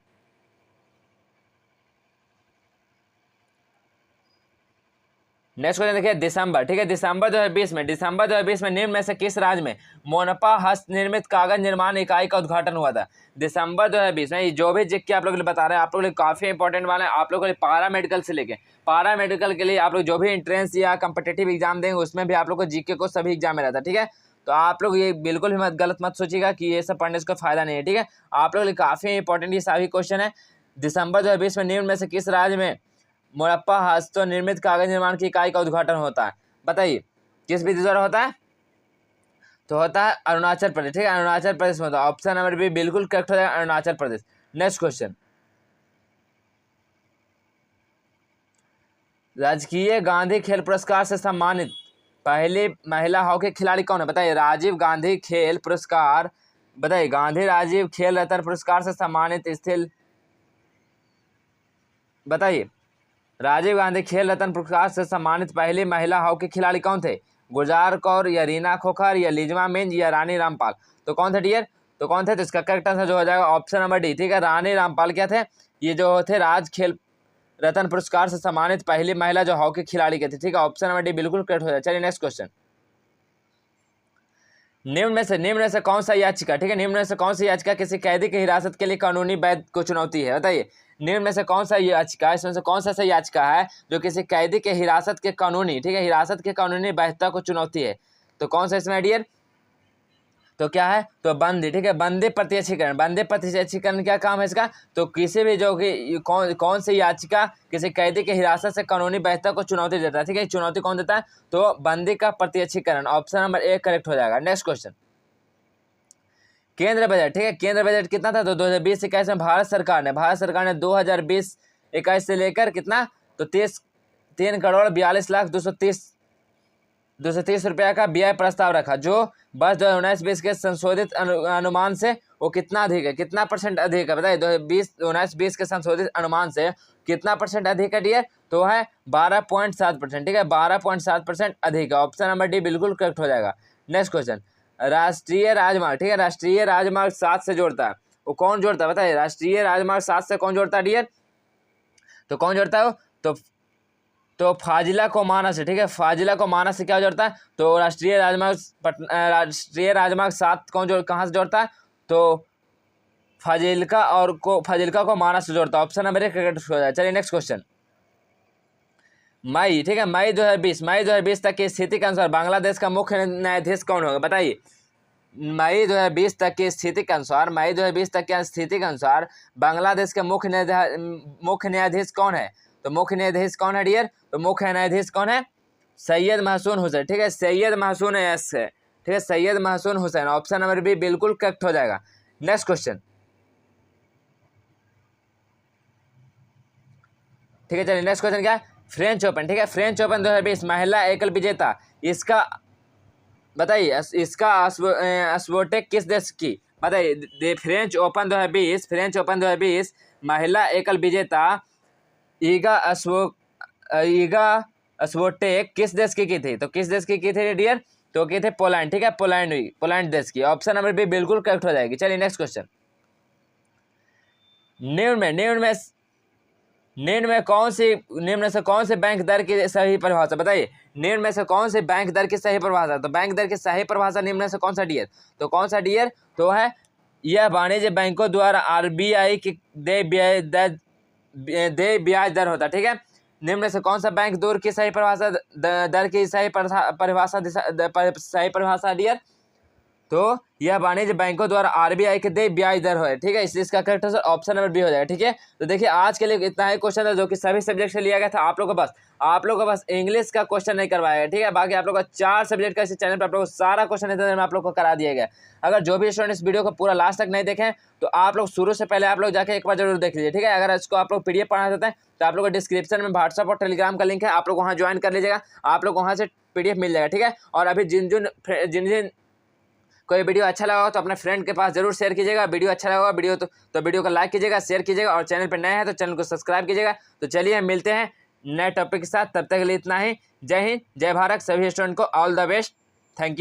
देखिए दिसंबर, ठीक है, दिसंबर 2020 में निम्न में से किस राज्य में मोनपा हस्त निर्मित कागज निर्माण इकाई का उद्घाटन हुआ था। दिसंबर 2020 में जो भी जिक के आप लोग बता रहे हैं, आप लोग लिए काफी इंपॉर्टेंट वाला है। आप लोग को पारा मेडिकल से लेके पारा मेडिकल के लिए आप लोग जो भी एंट्रेंस या कम्पिटेटिव एग्जाम देंगे उसमें भी आप लोग को जीके को सभी एग्जाम में रहता है, ठीक है। तो आप लोग ये बिल्कुल भी गलत मत सोचिएगा कि ये सब पढ़ने से फायदा नहीं है, ठीक है। आप लोग लिए काफी इंपॉर्टेंट ये सभी क्वेश्चन है। दिसंबर 2020 में निम्न में से किस राज्य में मोरप्पा हस्तों निर्मित कागज निर्माण की इकाई का उद्घाटन होता है, बताइए किस विधि द्वारा होता है, तो होता है अरुणाचल प्रदेश, ठीक है, अरुणाचल प्रदेश में होता है। ऑप्शन नंबर बी बिल्कुल करेक्ट हो जाएगा, अरुणाचल प्रदेश। नेक्स्ट क्वेश्चन, राजकीय गांधी खेल पुरस्कार से सम्मानित पहली महिला हॉकी खिलाड़ी कौन है, बताइए राजीव गांधी खेल पुरस्कार, बताइए गांधी राजीव खेल रत्न पुरस्कार से सम्मानित बताइए राजीव गांधी खेल रत्न पुरस्कार से सम्मानित पहली महिला हॉकी खिलाड़ी कौन थे, गुलजार कौर या रीना खोखर या लिजमा मिंज या रानी रामपाल, तो कौन थे डियर, तो कौन थे, तो इसका करेक्ट आंसर जो हो जाएगा ऑप्शन नंबर डी, ठीक है, रानी रामपाल क्या थे, ये जो थे राज खेल रत्न पुरस्कार से सम्मानित पहली महिला जो हॉकी खिलाड़ी के थे, ठीक है, ऑप्शन नंबर डी बिल्कुल करेक्ट हो जाए। चलिए नेक्स्ट क्वेश्चन, निम्न में से कौन सा याचिका, ठीक है, निम्न में से कौन सी याचिका किसी कैदी की हिरासत के लिए कानूनी वैध को चुनौती है, बताइए निम्न में से कौन सा याचिका, इसमें से कौन सा याचिका है जो किसी कैदी के हिरासत के कानूनी, ठीक है, हिरासत के कानूनी वैधता को चुनौती है, तो कौन सा इसमें डियर, तो क्या है, तो बंदी, ठीक है, बंदी प्रत्यक्षीकरण। बंदी प्रत्यक्षीकरण क्या काम है इसका, तो किसी भी जो कि कौन सी याचिका किसी कैदी की हिरासत से कानूनी वैधता को चुनौती देता है, ठीक है, चुनौती कौन देता है, तो बंदी का प्रत्यक्षीकरण। ऑप्शन नंबर 1 करेक्ट हो जाएगा। नेक्स्ट क्वेश्चन, केंद्र बजट, ठीक है, केंद्र बजट कितना था, तो 2020-21 में भारत सरकार ने 2020-21 से लेकर कितना, तो 3,42,230 रुपया का व्यय प्रस्ताव रखा, जो वर्ष 2019-20 के संशोधित अनुमान से वो कितना अधिक है, कितना % अधिक है, बताइए। 2019-20 के संशोधित अनुमान से कितना % अधिक है डियर, तो है 12.7%, ठीक है, 12.7% अधिक है। ऑप्शन नंबर डी बिल्कुल करेक्ट हो जाएगा। नेक्स्ट क्वेश्चन, राष्ट्रीय राजमार्ग, ठीक है, राष्ट्रीय राजमार्ग 7 से जोड़ता है, वो कौन जोड़ता है, बताइए। राष्ट्रीय राजमार्ग 7 से कौन जोड़ता है डियर, तो कौन जोड़ता है, तो फाजिला को मानस से, ठीक है, फाजिला को मानस से क्या जोड़ता है, तो राष्ट्रीय राजमार्ग 7 कहाँ से जोड़ता है, तो फाजिलका को मानस से जोड़ता है। ऑप्शन नंबर 1 करेक्ट हो जाए। चलिए नेक्स्ट क्वेश्चन, मई, ठीक है, मई 2020 तक की स्थिति के अनुसार बांग्लादेश का मुख्य न्यायाधीश कौन होगा, बताइए। मई 2020 तक की स्थिति के अनुसार बांग्लादेश के मुख्य न्यायाधीश कौन है, तो मुख्य न्यायाधीश कौन है डियर, तो मुख्य न्यायाधीश कौन है, सैयद महसून हुसैन, ठीक है, सैयद महसून यस है, ठीक है, Syed Mahsoon Hussain. Option number B बिल्कुल करेक्ट हो जाएगा। नेक्स्ट क्वेश्चन, ठीक है, चलिए नेक्स्ट क्वेश्चन क्या है, फ्रेंच ओपन, ठीक है, फ्रेंच ओपन 2020 महिला एकल विजेता, इसका बताइए, इसका स्पोर्टेक किस देश की, बताइए। फ्रेंच ओपन 2020 महिला एकल विजेता ईगा स्पोर्टेक किस देश की थी, तो किस देश की थी डियर, तो की थे पोलैंड, ठीक है, पोलैंड देश की। ऑप्शन नंबर बी बिल्कुल करेक्ट हो जाएगी। चलिए नेक्स्ट क्वेश्चन, निम्न में से कौन सी बैंक दर की सही परिभाषा, बताइए। निम्न में से कौन सी बैंक दर की सही परिभाषा, तो बैंक दर की सही परिभाषा निम्न में से कौन सा डियर, तो कौन सा डियर, तो है यह वाणिज्य बैंकों द्वारा RBI की दे ब्याज दर होता है, ठीक है। निम्न में से कौन सा बैंक दर की सही परिभाषा दर की सही परिभाषा डियर, तो यह वाणिज्य बैंकों द्वारा RBI के दे ब्याज दर है, ठीक है, इसका correct answer option number B हो जाएगा। ठीक है, तो देखिए आज के लिए इतना ही क्वेश्चन था जो कि सभी सब्जेक्ट से लिया गया था। आप लोगों को बस इंग्लिश का क्वेश्चन नहीं करवाया गया, ठीक है, बाकी आप लोग का 4 सब्जेक्ट का इस चैनल पर आप लोग को सारा क्वेश्चन इतने में आप लोग को करा दिया गया। अगर जो भी स्टूडेंट इस वीडियो को पूरा लास्ट तक नहीं देखें तो आप लोग शुरू से पहले आप लोग जाके एक बार जरूर देख लीजिए, ठीक है। अगर इसको आप लोग PDF पढ़ना चाहते हैं तो आप लोग को डिस्क्रिप्शन में व्हाट्सअप और टेलीग्राम का लिंक है, आप लोग वहाँ ज्वाइन कर लीजिएगा, आप लोग वहाँ से PDF मिल जाएगा, ठीक है। और अभी जिन कोई वीडियो अच्छा लगा हो तो अपने फ्रेंड के पास जरूर शेयर कीजिएगा। वीडियो अच्छा लगा तो वीडियो को लाइक कीजिएगा, शेयर कीजिएगा, और चैनल पर नए हैं तो चैनल को सब्सक्राइब कीजिएगा। तो चलिए मिलते हैं नए टॉपिक के साथ, तब तक के लिए इतना ही। जय हिंद, जय भारत, सभी स्टूडेंट को all the best, thank you.